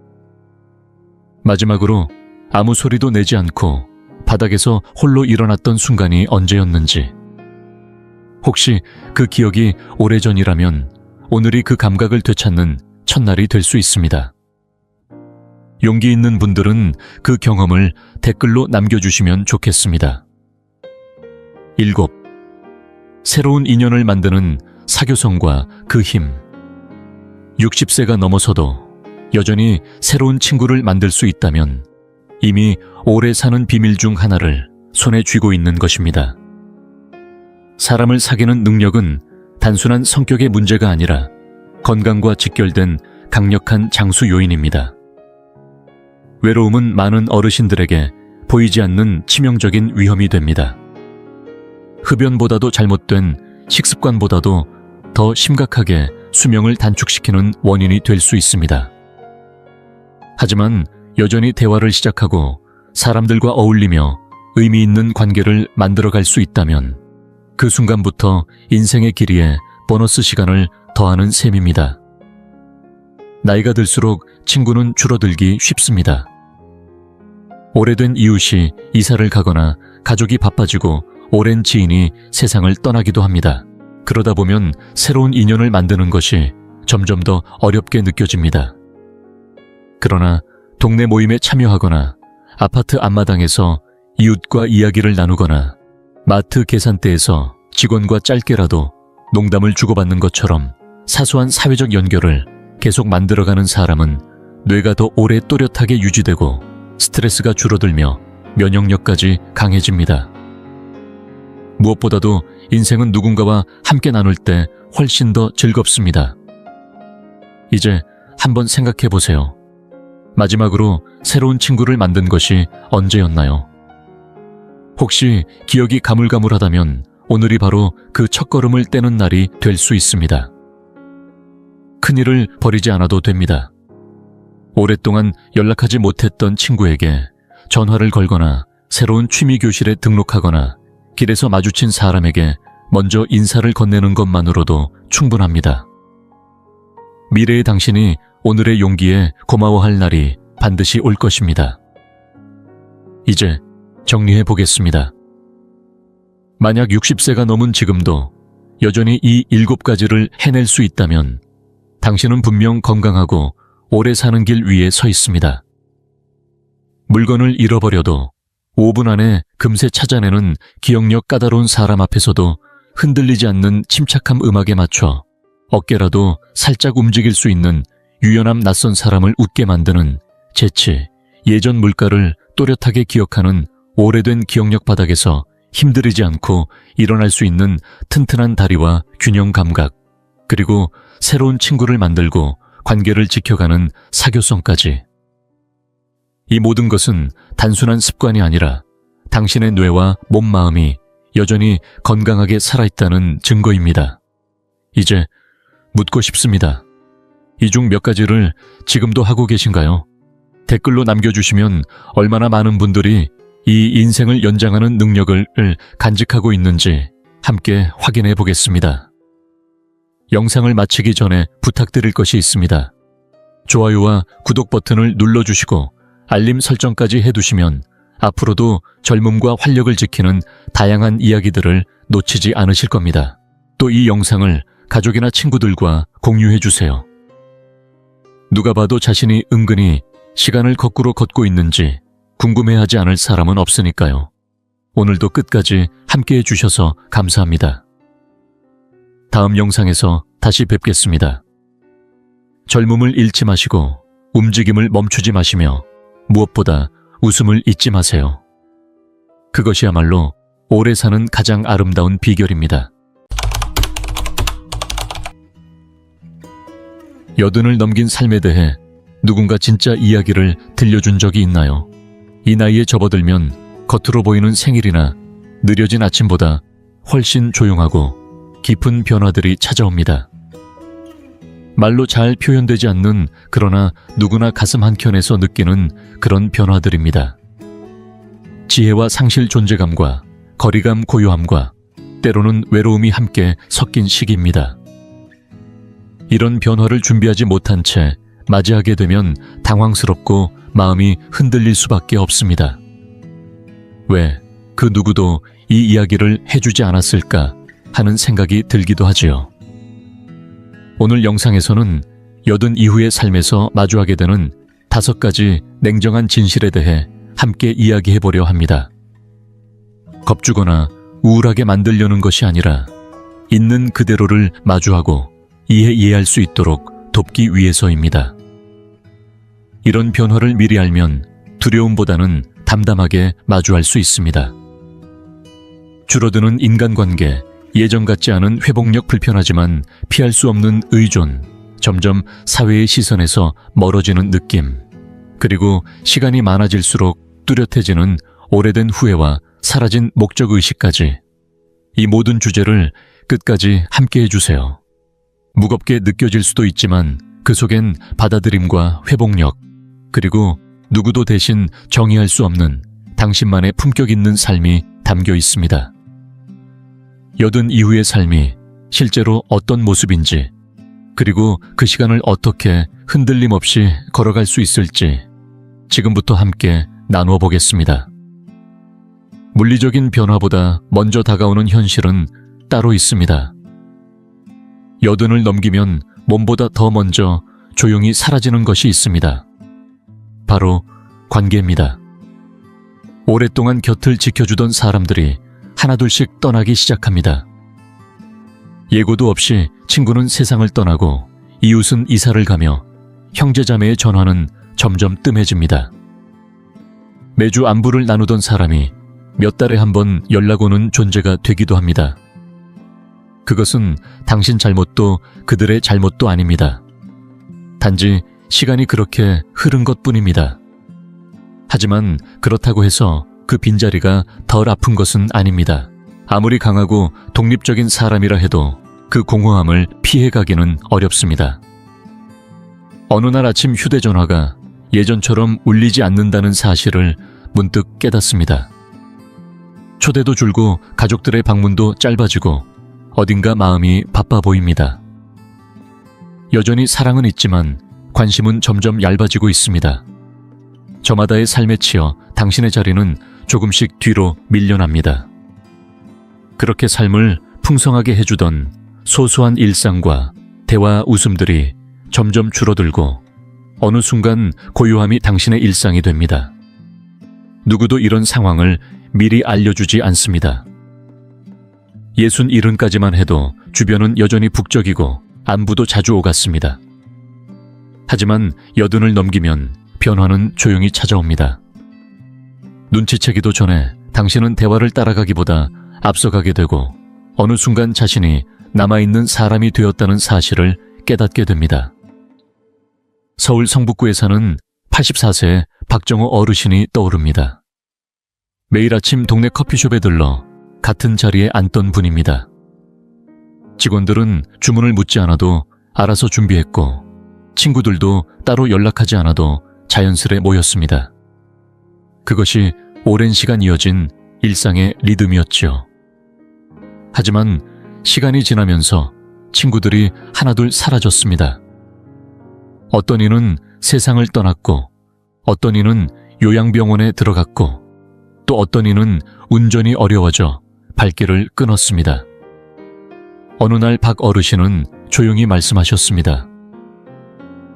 마지막으로 아무 소리도 내지 않고 바닥에서 홀로 일어났던 순간이 언제였는지, 혹시 그 기억이 오래전이라면 오늘이 그 감각을 되찾는 첫날이 될 수 있습니다. 용기 있는 분들은 그 경험을 댓글로 남겨주시면 좋겠습니다. 7. 새로운 인연을 만드는 사교성과 그 힘. 60세가 넘어서도 여전히 새로운 친구를 만들 수 있다면 이미 오래 사는 비밀 중 하나를 손에 쥐고 있는 것입니다. 사람을 사귀는 능력은 단순한 성격의 문제가 아니라 건강과 직결된 강력한 장수 요인입니다. 외로움은 많은 어르신들에게 보이지 않는 치명적인 위험이 됩니다. 흡연보다도 잘못된 식습관보다도 더 심각하게 수명을 단축시키는 원인이 될 수 있습니다. 하지만 여전히 대화를 시작하고 사람들과 어울리며 의미 있는 관계를 만들어갈 수 있다면 그 순간부터 인생의 길이에 보너스 시간을 더하는 셈입니다. 나이가 들수록 친구는 줄어들기 쉽습니다. 오래된 이웃이 이사를 가거나 가족이 바빠지고 오랜 지인이 세상을 떠나기도 합니다. 그러다 보면 새로운 인연을 만드는 것이 점점 더 어렵게 느껴집니다. 그러나 동네 모임에 참여하거나 아파트 앞마당에서 이웃과 이야기를 나누거나 마트 계산대에서 직원과 짧게라도 농담을 주고받는 것처럼 사소한 사회적 연결을 계속 만들어가는 사람은 뇌가 더 오래 또렷하게 유지되고 스트레스가 줄어들며 면역력까지 강해집니다. 무엇보다도 인생은 누군가와 함께 나눌 때 훨씬 더 즐겁습니다. 이제 한번 생각해 보세요. 마지막으로 새로운 친구를 만든 것이 언제였나요? 혹시 기억이 가물가물하다면 오늘이 바로 그 첫걸음을 떼는 날이 될 수 있습니다. 큰일을 벌이지 않아도 됩니다. 오랫동안 연락하지 못했던 친구에게 전화를 걸거나 새로운 취미 교실에 등록하거나 길에서 마주친 사람에게 먼저 인사를 건네는 것만으로도 충분합니다. 미래의 당신이 오늘의 용기에 고마워할 날이 반드시 올 것입니다. 이제 정리해 보겠습니다. 만약 60세가 넘은 지금도 여전히 이 7가지를 해낼 수 있다면 당신은 분명 건강하고 오래 사는 길 위에 서 있습니다. 물건을 잃어버려도 5분 안에 금세 찾아내는 기억력 까다로운 사람 앞에서도 흔들리지 않는 침착한 음악에 맞춰 어깨라도 살짝 움직일 수 있는 유연함 낯선 사람을 웃게 만드는 재치, 예전 물가를 또렷하게 기억하는 오래된 기억력 바닥에서 힘들이지 않고 일어날 수 있는 튼튼한 다리와 균형 감각, 그리고 새로운 친구를 만들고 관계를 지켜가는 사교성까지. 이 모든 것은 단순한 습관이 아니라 당신의 뇌와 몸 마음이 여전히 건강하게 살아있다는 증거입니다. 이제 묻고 싶습니다. 이 중 몇 가지를 지금도 하고 계신가요? 댓글로 남겨주시면 얼마나 많은 분들이 이 인생을 연장하는 능력을 간직하고 있는지 함께 확인해 보겠습니다. 영상을 마치기 전에 부탁드릴 것이 있습니다. 좋아요와 구독 버튼을 눌러주시고 알림 설정까지 해두시면 앞으로도 젊음과 활력을 지키는 다양한 이야기들을 놓치지 않으실 겁니다. 또 이 영상을 가족이나 친구들과 공유해 주세요. 누가 봐도 자신이 은근히 시간을 거꾸로 걷고 있는지 궁금해하지 않을 사람은 없으니까요. 오늘도 끝까지 함께해 주셔서 감사합니다. 다음 영상에서 다시 뵙겠습니다. 젊음을 잃지 마시고 움직임을 멈추지 마시며 무엇보다 웃음을 잊지 마세요. 그것이야말로 오래 사는 가장 아름다운 비결입니다. 80을 넘긴 삶에 대해 누군가 진짜 이야기를 들려준 적이 있나요? 이 나이에 접어들면 겉으로 보이는 생일이나 느려진 아침보다 훨씬 조용하고 깊은 변화들이 찾아옵니다. 말로 잘 표현되지 않는, 그러나 누구나 가슴 한켠에서 느끼는 그런 변화들입니다. 지혜와 상실 존재감과 거리감 고요함과 때로는 외로움이 함께 섞인 시기입니다. 이런 변화를 준비하지 못한 채 맞이하게 되면 당황스럽고 마음이 흔들릴 수밖에 없습니다. 왜 그 누구도 이 이야기를 해주지 않았을까 하는 생각이 들기도 하지요. 오늘 영상에서는 80 이후의 삶에서 마주하게 되는 5가지 냉정한 진실에 대해 함께 이야기해보려 합니다. 겁주거나 우울하게 만들려는 것이 아니라 있는 그대로를 마주하고 이해할 수 있도록 돕기 위해서입니다. 이런 변화를 미리 알면 두려움보다는 담담하게 마주할 수 있습니다. 줄어드는 인간관계, 예전 같지 않은 회복력, 불편하지만 피할 수 없는 의존, 점점 사회의 시선에서 멀어지는 느낌, 그리고 시간이 많아질수록 뚜렷해지는 오래된 후회와 사라진 목적의식까지, 이 모든 주제를 끝까지 함께 해주세요. 무겁게 느껴질 수도 있지만 그 속엔 받아들임과 회복력, 그리고 누구도 대신 정의할 수 없는 당신만의 품격 있는 삶이 담겨 있습니다. 80 이후의 삶이 실제로 어떤 모습인지, 그리고 그 시간을 어떻게 흔들림 없이 걸어갈 수 있을지 지금부터 함께 나누어 보겠습니다. 물리적인 변화보다 먼저 다가오는 현실은 따로 있습니다. 80을 넘기면 몸보다 더 먼저 조용히 사라지는 것이 있습니다. 바로 관계입니다. 오랫동안 곁을 지켜주던 사람들이 하나둘씩 떠나기 시작합니다. 예고도 없이 친구는 세상을 떠나고 이웃은 이사를 가며 형제자매의 전화는 점점 뜸해집니다. 매주 안부를 나누던 사람이 몇 달에 한 번 연락 오는 존재가 되기도 합니다. 그것은 당신 잘못도 그들의 잘못도 아닙니다. 단지 시간이 그렇게 흐른 것뿐입니다. 하지만 그렇다고 해서 그 빈자리가 덜 아픈 것은 아닙니다. 아무리 강하고 독립적인 사람이라 해도 그 공허함을 피해가기는 어렵습니다. 어느 날 아침 휴대전화가 예전처럼 울리지 않는다는 사실을 문득 깨닫습니다. 초대도 줄고 가족들의 방문도 짧아지고 어딘가 마음이 바빠 보입니다. 여전히 사랑은 있지만 관심은 점점 얇아지고 있습니다. 저마다의 삶에 치여 당신의 자리는 조금씩 뒤로 밀려납니다. 그렇게 삶을 풍성하게 해주던 소소한 일상과 대화, 웃음들이 점점 줄어들고 어느 순간 고요함이 당신의 일상이 됩니다. 누구도 이런 상황을 미리 알려주지 않습니다. 67까지만 해도 주변은 여전히 북적이고 안부도 자주 오갔습니다. 하지만 80을 넘기면 변화는 조용히 찾아옵니다. 눈치채기도 전에 당신은 대화를 따라가기보다 앞서가게 되고 어느 순간 자신이 남아있는 사람이 되었다는 사실을 깨닫게 됩니다. 서울 성북구에 사는 84세 박정호 어르신이 떠오릅니다. 매일 아침 동네 커피숍에 들러 같은 자리에 앉던 분입니다. 직원들은 주문을 묻지 않아도 알아서 준비했고 친구들도 따로 연락하지 않아도 자연스레 모였습니다. 그것이 오랜 시간 이어진 일상의 리듬이었죠. 하지만 시간이 지나면서 친구들이 하나둘 사라졌습니다. 어떤 이는 세상을 떠났고 어떤 이는 요양병원에 들어갔고 또 어떤 이는 운전이 어려워져 발길을 끊었습니다. 어느 날 박 어르신은 조용히 말씀하셨습니다.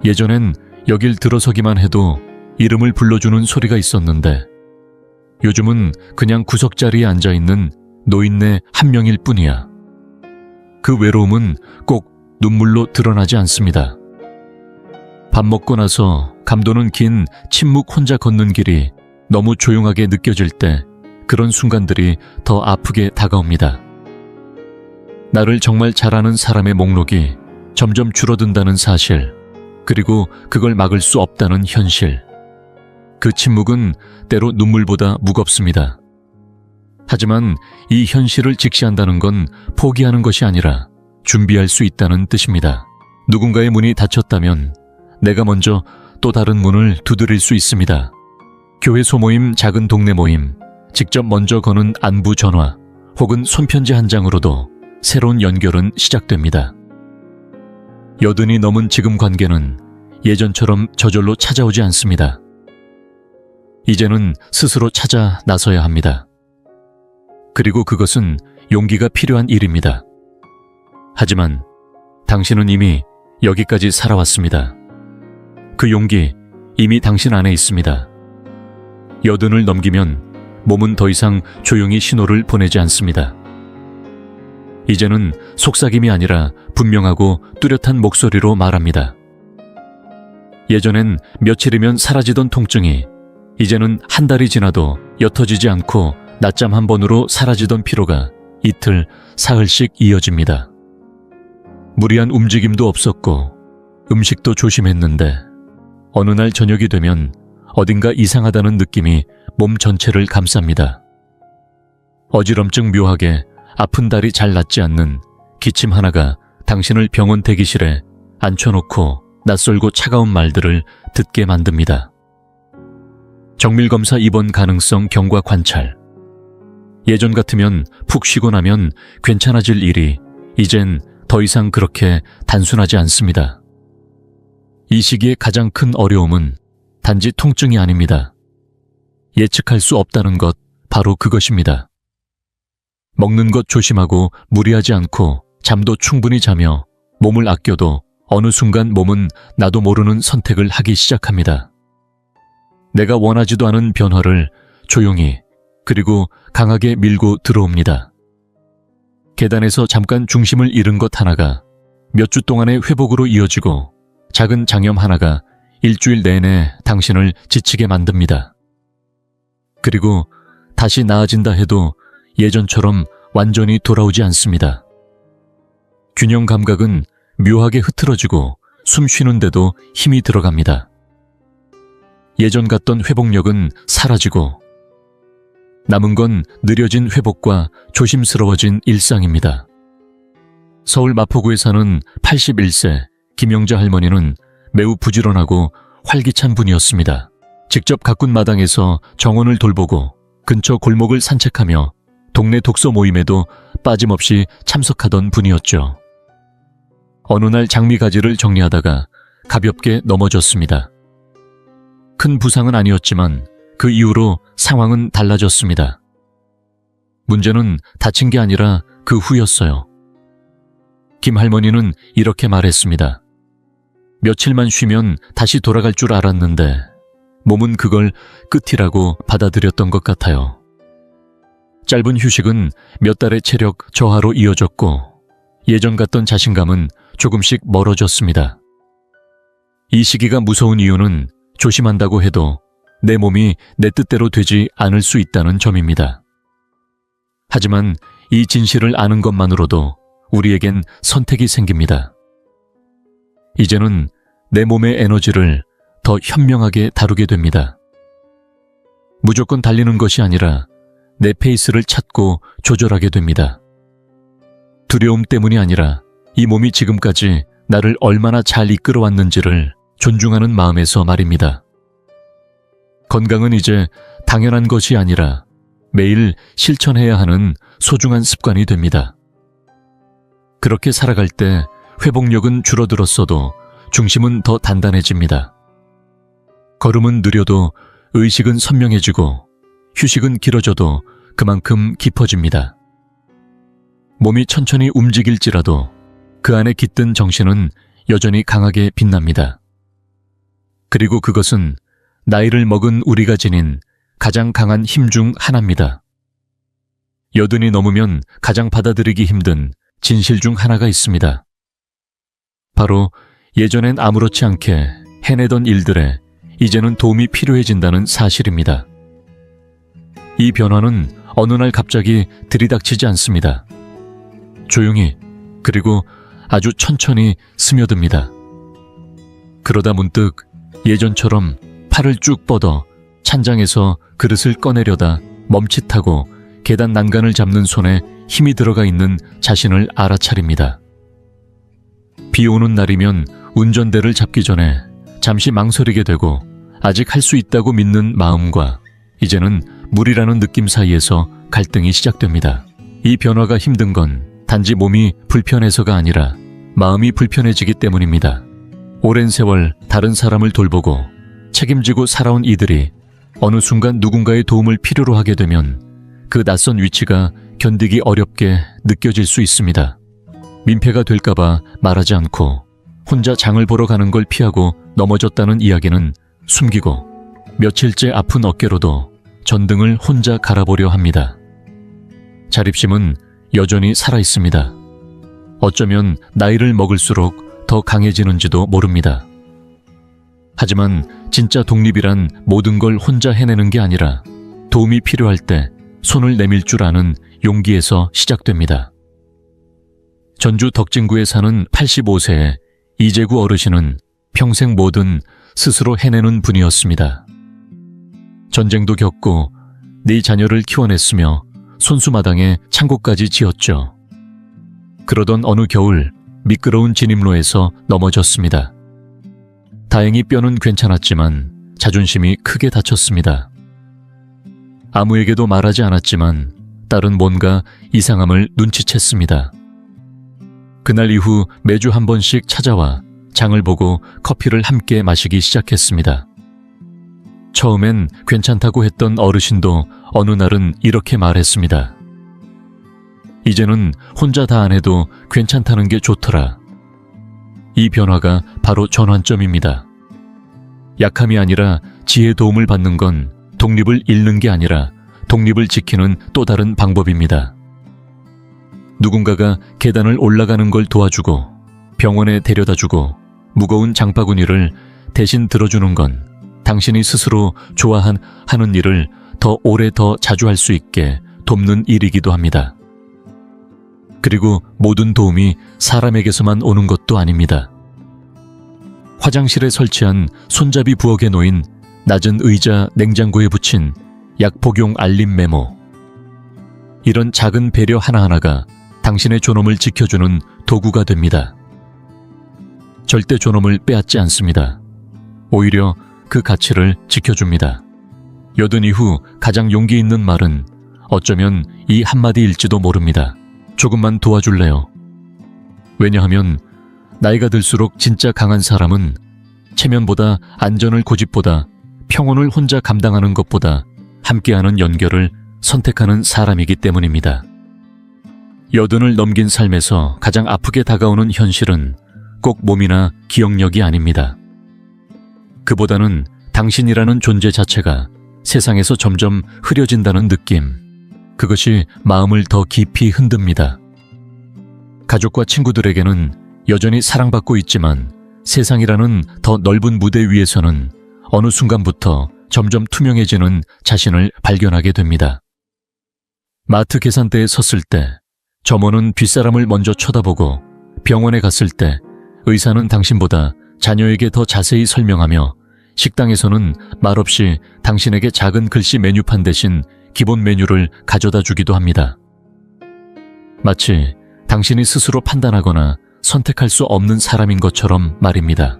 예전엔 여길 들어서기만 해도 이름을 불러주는 소리가 있었는데 요즘은 그냥 구석자리에 앉아있는 노인네 한 명일 뿐이야. 그 외로움은 꼭 눈물로 드러나지 않습니다. 밥 먹고 나서 감도는 긴 침묵 혼자 걷는 길이 너무 조용하게 느껴질 때 그런 순간들이 더 아프게 다가옵니다. 나를 정말 잘 아는 사람의 목록이 점점 줄어든다는 사실, 그리고 그걸 막을 수 없다는 현실. 그 침묵은 때로 눈물보다 무겁습니다. 하지만 이 현실을 직시한다는 건 포기하는 것이 아니라 준비할 수 있다는 뜻입니다. 누군가의 문이 닫혔다면 내가 먼저 또 다른 문을 두드릴 수 있습니다. 교회 소모임, 작은 동네 모임, 직접 먼저 거는 안부 전화, 혹은 손편지 한 장으로도 새로운 연결은 시작됩니다. 80이 넘은 지금 관계는 예전처럼 저절로 찾아오지 않습니다. 이제는 스스로 찾아 나서야 합니다. 그리고 그것은 용기가 필요한 일입니다. 하지만 당신은 이미 여기까지 살아왔습니다. 그 용기 이미 당신 안에 있습니다. 80을 넘기면 몸은 더 이상 조용히 신호를 보내지 않습니다. 이제는 속삭임이 아니라 분명하고 뚜렷한 목소리로 말합니다. 예전엔 며칠이면 사라지던 통증이 이제는 한 달이 지나도 옅어지지 않고 낮잠 한 번으로 사라지던 피로가 이틀, 사흘씩 이어집니다. 무리한 움직임도 없었고 음식도 조심했는데 어느 날 저녁이 되면 어딘가 이상하다는 느낌이 몸 전체를 감쌉니다. 어지럼증 묘하게 아픈 다리 잘 낫지 않는 기침 하나가 당신을 병원 대기실에 앉혀놓고 낯설고 차가운 말들을 듣게 만듭니다. 정밀검사 입원 가능성 경과 관찰. 예전 같으면 푹 쉬고 나면 괜찮아질 일이 이젠 더 이상 그렇게 단순하지 않습니다. 이 시기의 가장 큰 어려움은 단지 통증이 아닙니다. 예측할 수 없다는 것, 바로 그것입니다. 먹는 것 조심하고 무리하지 않고 잠도 충분히 자며 몸을 아껴도 어느 순간 몸은 나도 모르는 선택을 하기 시작합니다. 내가 원하지도 않은 변화를 조용히 그리고 강하게 밀고 들어옵니다. 계단에서 잠깐 중심을 잃은 것 하나가 몇 주 동안의 회복으로 이어지고 작은 장염 하나가 일주일 내내 당신을 지치게 만듭니다. 그리고 다시 나아진다 해도 예전처럼 완전히 돌아오지 않습니다. 균형 감각은 묘하게 흐트러지고 숨 쉬는데도 힘이 들어갑니다. 예전 같던 회복력은 사라지고 남은 건 느려진 회복과 조심스러워진 일상입니다. 서울 마포구에 사는 81세 김영자 할머니는 매우 부지런하고 활기찬 분이었습니다. 직접 가꾼 마당에서 정원을 돌보고 근처 골목을 산책하며 동네 독서 모임에도 빠짐없이 참석하던 분이었죠. 어느 날 장미가지를 정리하다가 가볍게 넘어졌습니다. 큰 부상은 아니었지만 그 이후로 상황은 달라졌습니다. 문제는 다친 게 아니라 그 후였어요. 김 할머니는 이렇게 말했습니다. 며칠만 쉬면 다시 돌아갈 줄 알았는데 몸은 그걸 끝이라고 받아들였던 것 같아요. 짧은 휴식은 몇 달의 체력 저하로 이어졌고 예전 같던 자신감은 조금씩 멀어졌습니다. 이 시기가 무서운 이유는 조심한다고 해도 내 몸이 내 뜻대로 되지 않을 수 있다는 점입니다. 하지만 이 진실을 아는 것만으로도 우리에겐 선택이 생깁니다. 이제는 내 몸의 에너지를 더 현명하게 다루게 됩니다. 무조건 달리는 것이 아니라 내 페이스를 찾고 조절하게 됩니다. 두려움 때문이 아니라 이 몸이 지금까지 나를 얼마나 잘 이끌어왔는지를 존중하는 마음에서 말입니다. 건강은 이제 당연한 것이 아니라 매일 실천해야 하는 소중한 습관이 됩니다. 그렇게 살아갈 때 회복력은 줄어들었어도 중심은 더 단단해집니다. 걸음은 느려도 의식은 선명해지고 휴식은 길어져도 그만큼 깊어집니다. 몸이 천천히 움직일지라도 그 안에 깃든 정신은 여전히 강하게 빛납니다. 그리고 그것은 나이를 먹은 우리가 지닌 가장 강한 힘 중 하나입니다. 80이 넘으면 가장 받아들이기 힘든 진실 중 하나가 있습니다. 바로 예전엔 아무렇지 않게 해내던 일들에 이제는 도움이 필요해진다는 사실입니다. 이 변화는 어느 날 갑자기 들이닥치지 않습니다. 조용히 그리고 아주 천천히 스며듭니다. 그러다 문득 예전처럼 팔을 쭉 뻗어 찬장에서 그릇을 꺼내려다 멈칫하고 계단 난간을 잡는 손에 힘이 들어가 있는 자신을 알아차립니다. 비 오는 날이면 운전대를 잡기 전에 잠시 망설이게 되고 아직 할 수 있다고 믿는 마음과 이제는 무리라는 느낌 사이에서 갈등이 시작됩니다. 이 변화가 힘든 건 단지 몸이 불편해서가 아니라 마음이 불편해지기 때문입니다. 오랜 세월 다른 사람을 돌보고 책임지고 살아온 이들이 어느 순간 누군가의 도움을 필요로 하게 되면 그 낯선 위치가 견디기 어렵게 느껴질 수 있습니다. 민폐가 될까봐 말하지 않고 혼자 장을 보러 가는 걸 피하고 넘어졌다는 이야기는 숨기고 며칠째 아픈 어깨로도 전등을 혼자 갈아보려 합니다. 자립심은 여전히 살아있습니다. 어쩌면 나이를 먹을수록 더 강해지는지도 모릅니다. 하지만 진짜 독립이란 모든 걸 혼자 해내는 게 아니라 도움이 필요할 때 손을 내밀 줄 아는 용기에서 시작됩니다. 전주 덕진구에 사는 85세의 이재구 어르신은 평생 뭐든 스스로 해내는 분이었습니다. 전쟁도 겪고 네 자녀를 키워냈으며 손수마당에 창고까지 지었죠. 그러던 어느 겨울 미끄러운 진입로에서 넘어졌습니다. 다행히 뼈는 괜찮았지만 자존심이 크게 다쳤습니다. 아무에게도 말하지 않았지만 딸은 뭔가 이상함을 눈치챘습니다. 그날 이후 매주 한 번씩 찾아와 장을 보고 커피를 함께 마시기 시작했습니다. 처음엔 괜찮다고 했던 어르신도 어느 날은 이렇게 말했습니다. 이제는 혼자 다 안 해도 괜찮다는 게 좋더라. 이 변화가 바로 전환점입니다. 약함이 아니라 지혜의 도움을 받는 건 독립을 잃는 게 아니라 독립을 지키는 또 다른 방법입니다. 누군가가 계단을 올라가는 걸 도와주고 병원에 데려다주고 무거운 장바구니를 대신 들어주는 건 당신이 스스로 하는 일을 더 오래 더 자주 할 수 있게 돕는 일이기도 합니다. 그리고 모든 도움이 사람에게서만 오는 것도 아닙니다. 화장실에 설치한 손잡이 부엌에 놓인 낮은 의자 냉장고에 붙인 약 복용 알림 메모. 이런 작은 배려 하나하나가 당신의 존엄을 지켜주는 도구가 됩니다. 절대 존엄을 빼앗지 않습니다. 오히려 그 가치를 지켜줍니다. 80 이후 가장 용기 있는 말은 어쩌면 이 한마디일지도 모릅니다. 조금만 도와줄래요? 왜냐하면 나이가 들수록 진짜 강한 사람은 체면보다 안전을 고집보다 평온을 혼자 감당하는 것보다 함께하는 연결을 선택하는 사람이기 때문입니다. 80을 넘긴 삶에서 가장 아프게 다가오는 현실은 꼭 몸이나 기억력이 아닙니다. 그보다는 당신이라는 존재 자체가 세상에서 점점 흐려진다는 느낌, 그것이 마음을 더 깊이 흔듭니다. 가족과 친구들에게는 여전히 사랑받고 있지만 세상이라는 더 넓은 무대 위에서는 어느 순간부터 점점 투명해지는 자신을 발견하게 됩니다. 마트 계산대에 섰을 때 점원은 뒷사람을 먼저 쳐다보고, 병원에 갔을 때 의사는 당신보다 자녀에게 더 자세히 설명하며, 식당에서는 말없이 당신에게 작은 글씨 메뉴판 대신 기본 메뉴를 가져다 주기도 합니다. 마치 당신이 스스로 판단하거나 선택할 수 없는 사람인 것처럼 말입니다.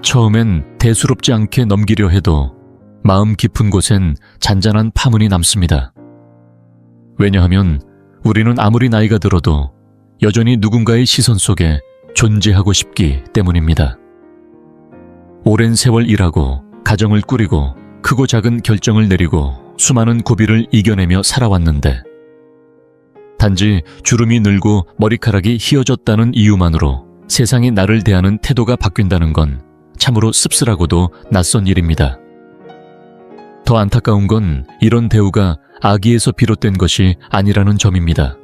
처음엔 대수롭지 않게 넘기려 해도 마음 깊은 곳엔 잔잔한 파문이 남습니다. 왜냐하면 우리는 아무리 나이가 들어도 여전히 누군가의 시선 속에 존재하고 싶기 때문입니다. 오랜 세월 일하고 가정을 꾸리고 크고 작은 결정을 내리고 수많은 고비를 이겨내며 살아왔는데, 단지 주름이 늘고 머리카락이 휘어졌다는 이유만으로 세상이 나를 대하는 태도가 바뀐다는 건 참으로 씁쓸하고도 낯선 일입니다. 더 안타까운 건 이런 대우가 악의에서 비롯된 것이 아니라는 점입니다.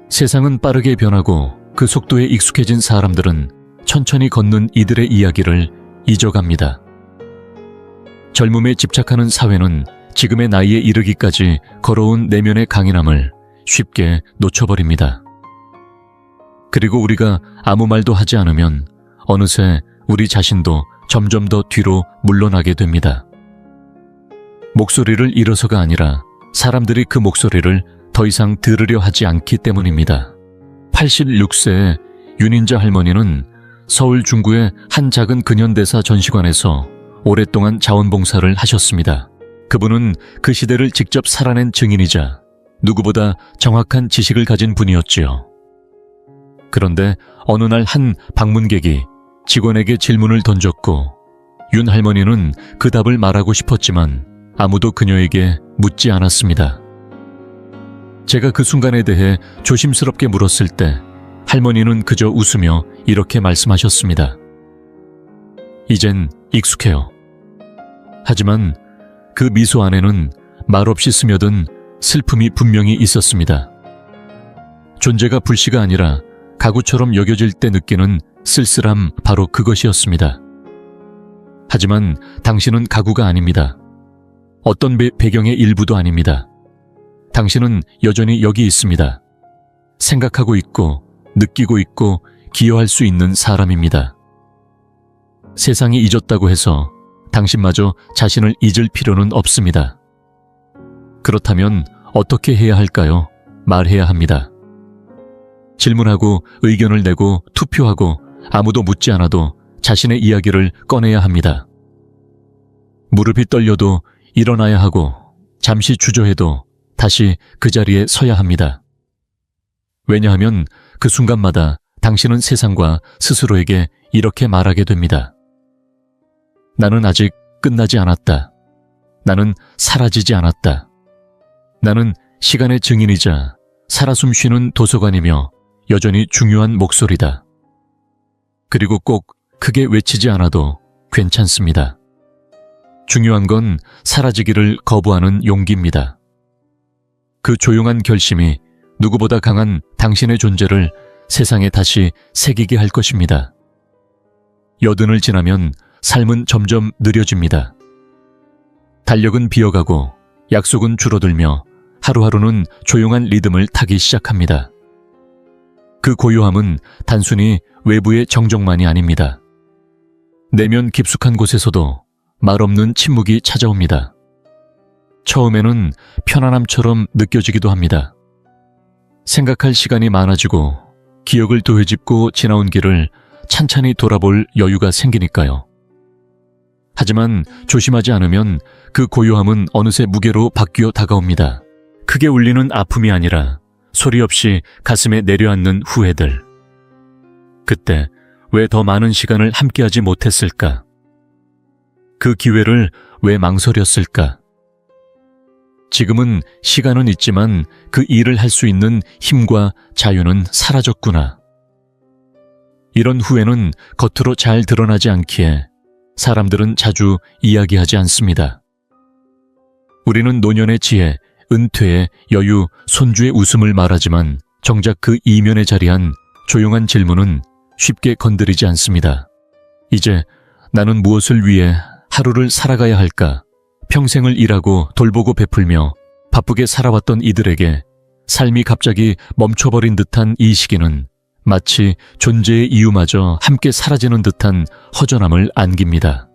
세상은 빠르게 변하고 그 속도에 익숙해진 사람들은 천천히 걷는 이들의 이야기를 잊어갑니다. 젊음에 집착하는 사회는 지금의 나이에 이르기까지 걸어온 내면의 강인함을 쉽게 놓쳐버립니다. 그리고 우리가 아무 말도 하지 않으면 어느새 우리 자신도 점점 더 뒤로 물러나게 됩니다. 목소리를 잃어서가 아니라 사람들이 그 목소리를 더 이상 들으려 하지 않기 때문입니다. 86세의 윤인자 할머니는 서울 중구의 한 작은 근현대사 전시관에서 오랫동안 자원봉사를 하셨습니다. 그분은 그 시대를 직접 살아낸 증인이자 누구보다 정확한 지식을 가진 분이었지요. 그런데 어느 날 한 방문객이 직원에게 질문을 던졌고, 윤 할머니는 그 답을 말하고 싶었지만 아무도 그녀에게 묻지 않았습니다. 제가 그 순간에 대해 조심스럽게 물었을 때 할머니는 그저 웃으며 이렇게 말씀하셨습니다. 이젠 익숙해요. 하지만 그 미소 안에는 말없이 스며든 슬픔이 분명히 있었습니다. 존재가 불씨가 아니라 가구처럼 여겨질 때 느끼는 쓸쓸함, 바로 그것이었습니다. 하지만 당신은 가구가 아닙니다. 어떤 배경의 일부도 아닙니다. 당신은 여전히 여기 있습니다. 생각하고 있고 느끼고 있고 기여할 수 있는 사람입니다. 세상이 잊었다고 해서 당신마저 자신을 잊을 필요는 없습니다. 그렇다면 어떻게 해야 할까요? 말해야 합니다. 질문하고 의견을 내고 투표하고 아무도 묻지 않아도 자신의 이야기를 꺼내야 합니다. 무릎이 떨려도 일어나야 하고 잠시 주저해도 다시 그 자리에 서야 합니다. 왜냐하면 그 순간마다 당신은 세상과 스스로에게 이렇게 말하게 됩니다. 나는 아직 끝나지 않았다. 나는 사라지지 않았다. 나는 시간의 증인이자 살아 숨쉬는 도서관이며 여전히 중요한 목소리다. 그리고 꼭 크게 외치지 않아도 괜찮습니다. 중요한 건 사라지기를 거부하는 용기입니다. 그 조용한 결심이 누구보다 강한 당신의 존재를 세상에 다시 새기게 할 것입니다. 여든을 지나면 삶은 점점 느려집니다. 달력은 비어가고 약속은 줄어들며 하루하루는 조용한 리듬을 타기 시작합니다. 그 고요함은 단순히 외부의 정적만이 아닙니다. 내면 깊숙한 곳에서도 말없는 침묵이 찾아옵니다. 처음에는 편안함처럼 느껴지기도 합니다. 생각할 시간이 많아지고 기억을 되짚고 지나온 길을 찬찬히 돌아볼 여유가 생기니까요. 하지만 조심하지 않으면 그 고요함은 어느새 무게로 바뀌어 다가옵니다. 크게 울리는 아픔이 아니라 소리 없이 가슴에 내려앉는 후회들. 그때 왜 더 많은 시간을 함께하지 못했을까? 그 기회를 왜 망설였을까? 지금은 시간은 있지만 그 일을 할 수 있는 힘과 자유는 사라졌구나. 이런 후회는 겉으로 잘 드러나지 않기에 사람들은 자주 이야기하지 않습니다. 우리는 노년의 지혜, 은퇴의 여유, 손주의 웃음을 말하지만 정작 그 이면에 자리한 조용한 질문은 쉽게 건드리지 않습니다. 이제 나는 무엇을 위해 하루를 살아가야 할까? 평생을 일하고 돌보고 베풀며 바쁘게 살아왔던 이들에게 삶이 갑자기 멈춰버린 듯한 이 시기는 마치 존재의 이유마저 함께 사라지는 듯한 허전함을 안깁니다.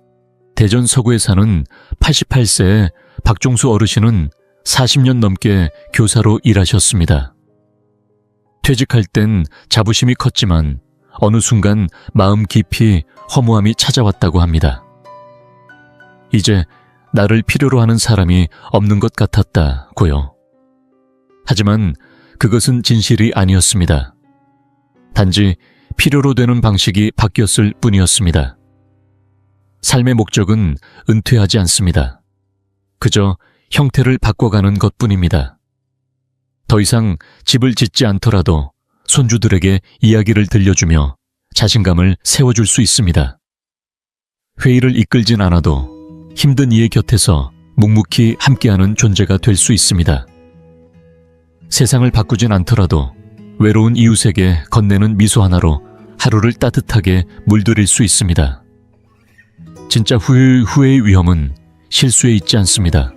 대전 서구에 사는 88세의 박종수 어르신은 40년 넘게 교사로 일하셨습니다. 퇴직할 땐 자부심이 컸지만 어느 순간 마음 깊이 허무함이 찾아왔다고 합니다. 이제 나를 필요로 하는 사람이 없는 것 같았다고요. 하지만 그것은 진실이 아니었습니다. 단지 필요로 되는 방식이 바뀌었을 뿐이었습니다. 삶의 목적은 은퇴하지 않습니다. 그저 형태를 바꿔가는 것뿐입니다. 더 이상 집을 짓지 않더라도 손주들에게 이야기를 들려주며 자신감을 세워줄 수 있습니다. 회의를 이끌진 않아도 힘든 이의 곁에서 묵묵히 함께하는 존재가 될 수 있습니다. 세상을 바꾸진 않더라도 외로운 이웃에게 건네는 미소 하나로 하루를 따뜻하게 물들일 수 있습니다. 진짜 후회의 위험은 실수에 있지 않습니다.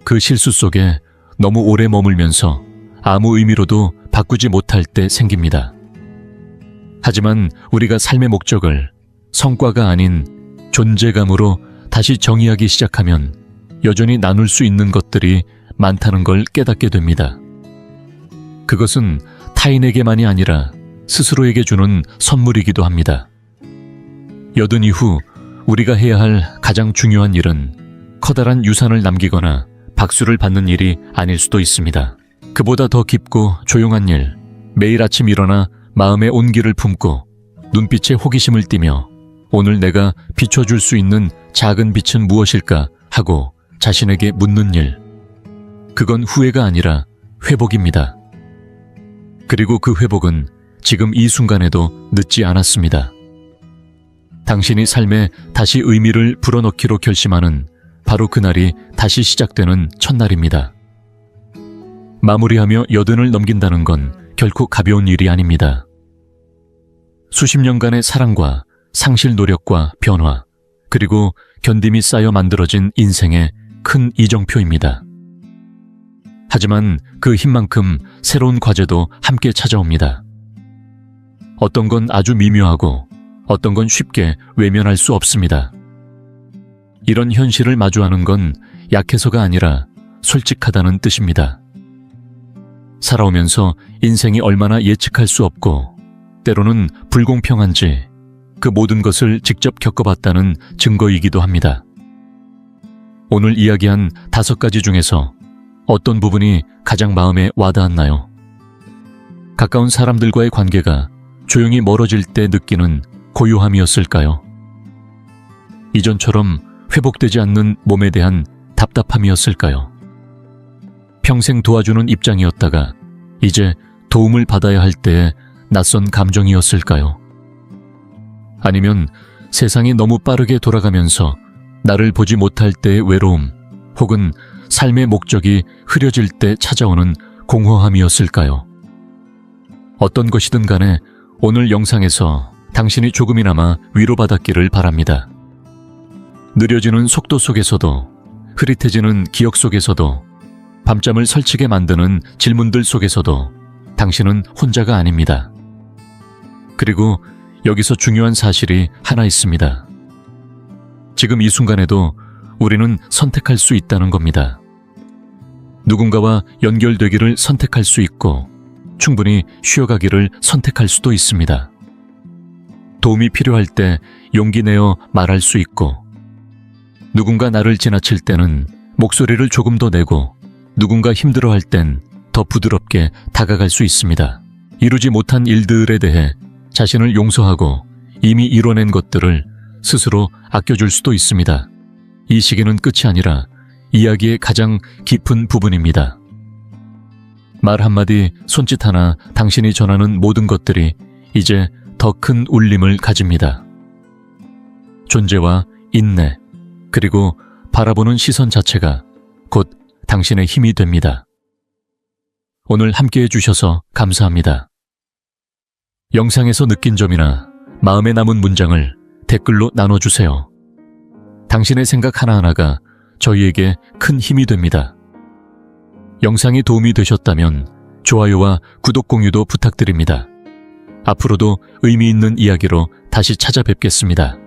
그 실수 속에 너무 오래 머물면서 아무 의미로도 바꾸지 못할 때 생깁니다. 하지만 우리가 삶의 목적을 성과가 아닌 존재감으로 다시 정의하기 시작하면 여전히 나눌 수 있는 것들이 많다는 걸 깨닫게 됩니다. 그것은 타인에게만이 아니라 스스로에게 주는 선물이기도 합니다. 여든 이후 우리가 해야 할 가장 중요한 일은 커다란 유산을 남기거나 박수를 받는 일이 아닐 수도 있습니다. 그보다 더 깊고 조용한 일, 매일 아침 일어나 마음의 온기를 품고 눈빛에 호기심을 띠며 오늘 내가 비춰줄 수 있는 작은 빛은 무엇일까 하고 자신에게 묻는 일. 그건 후회가 아니라 회복입니다. 그리고 그 회복은 지금 이 순간에도 늦지 않았습니다. 당신이 삶에 다시 의미를 불어넣기로 결심하는 바로 그날이 다시 시작되는 첫날입니다. 마무리하며 여든을 넘긴다는 건 결코 가벼운 일이 아닙니다. 수십 년간의 사랑과 상실 노력과 변화, 그리고 견딤이 쌓여 만들어진 인생의 큰 이정표입니다. 하지만 그 힘만큼 새로운 과제도 함께 찾아옵니다. 어떤 건 아주 미묘하고 어떤 건 쉽게 외면할 수 없습니다. 이런 현실을 마주하는 건 약해서가 아니라 솔직하다는 뜻입니다. 살아오면서 인생이 얼마나 예측할 수 없고 때로는 불공평한지 그 모든 것을 직접 겪어봤다는 증거이기도 합니다. 오늘 이야기한 5가지 중에서 어떤 부분이 가장 마음에 와닿았나요? 가까운 사람들과의 관계가 조용히 멀어질 때 느끼는 고요함이었을까요? 이전처럼 회복되지 않는 몸에 대한 답답함이었을까요? 평생 도와주는 입장이었다가 이제 도움을 받아야 할 때의 낯선 감정이었을까요? 아니면 세상이 너무 빠르게 돌아가면서 나를 보지 못할 때의 외로움, 혹은 삶의 목적이 흐려질 때 찾아오는 공허함이었을까요? 어떤 것이든 간에 오늘 영상에서 당신이 조금이나마 위로받았기를 바랍니다. 느려지는 속도 속에서도, 흐릿해지는 기억 속에서도, 밤잠을 설치게 만드는 질문들 속에서도 당신은 혼자가 아닙니다. 그리고 여기서 중요한 사실이 하나 있습니다. 지금 이 순간에도 우리는 선택할 수 있다는 겁니다. 누군가와 연결되기를 선택할 수 있고 충분히 쉬어가기를 선택할 수도 있습니다. 도움이 필요할 때 용기 내어 말할 수 있고, 누군가 나를 지나칠 때는 목소리를 조금 더 내고, 누군가 힘들어할 땐 더 부드럽게 다가갈 수 있습니다. 이루지 못한 일들에 대해 자신을 용서하고 이미 이뤄낸 것들을 스스로 아껴줄 수도 있습니다. 이 시기는 끝이 아니라 이야기의 가장 깊은 부분입니다. 말 한마디, 손짓 하나, 당신이 전하는 모든 것들이 이제 더 더 큰 울림을 가집니다. 존재와 인내, 그리고 바라보는 시선 자체가 곧 당신의 힘이 됩니다. 오늘 함께해 주셔서 감사합니다. 영상에서 느낀 점이나 마음에 남은 문장을 댓글로 나눠주세요. 당신의 생각 하나하나가 저희에게 큰 힘이 됩니다. 영상이 도움이 되셨다면 좋아요와 구독 공유도 부탁드립니다. 앞으로도 의미 있는 이야기로 다시 찾아뵙겠습니다.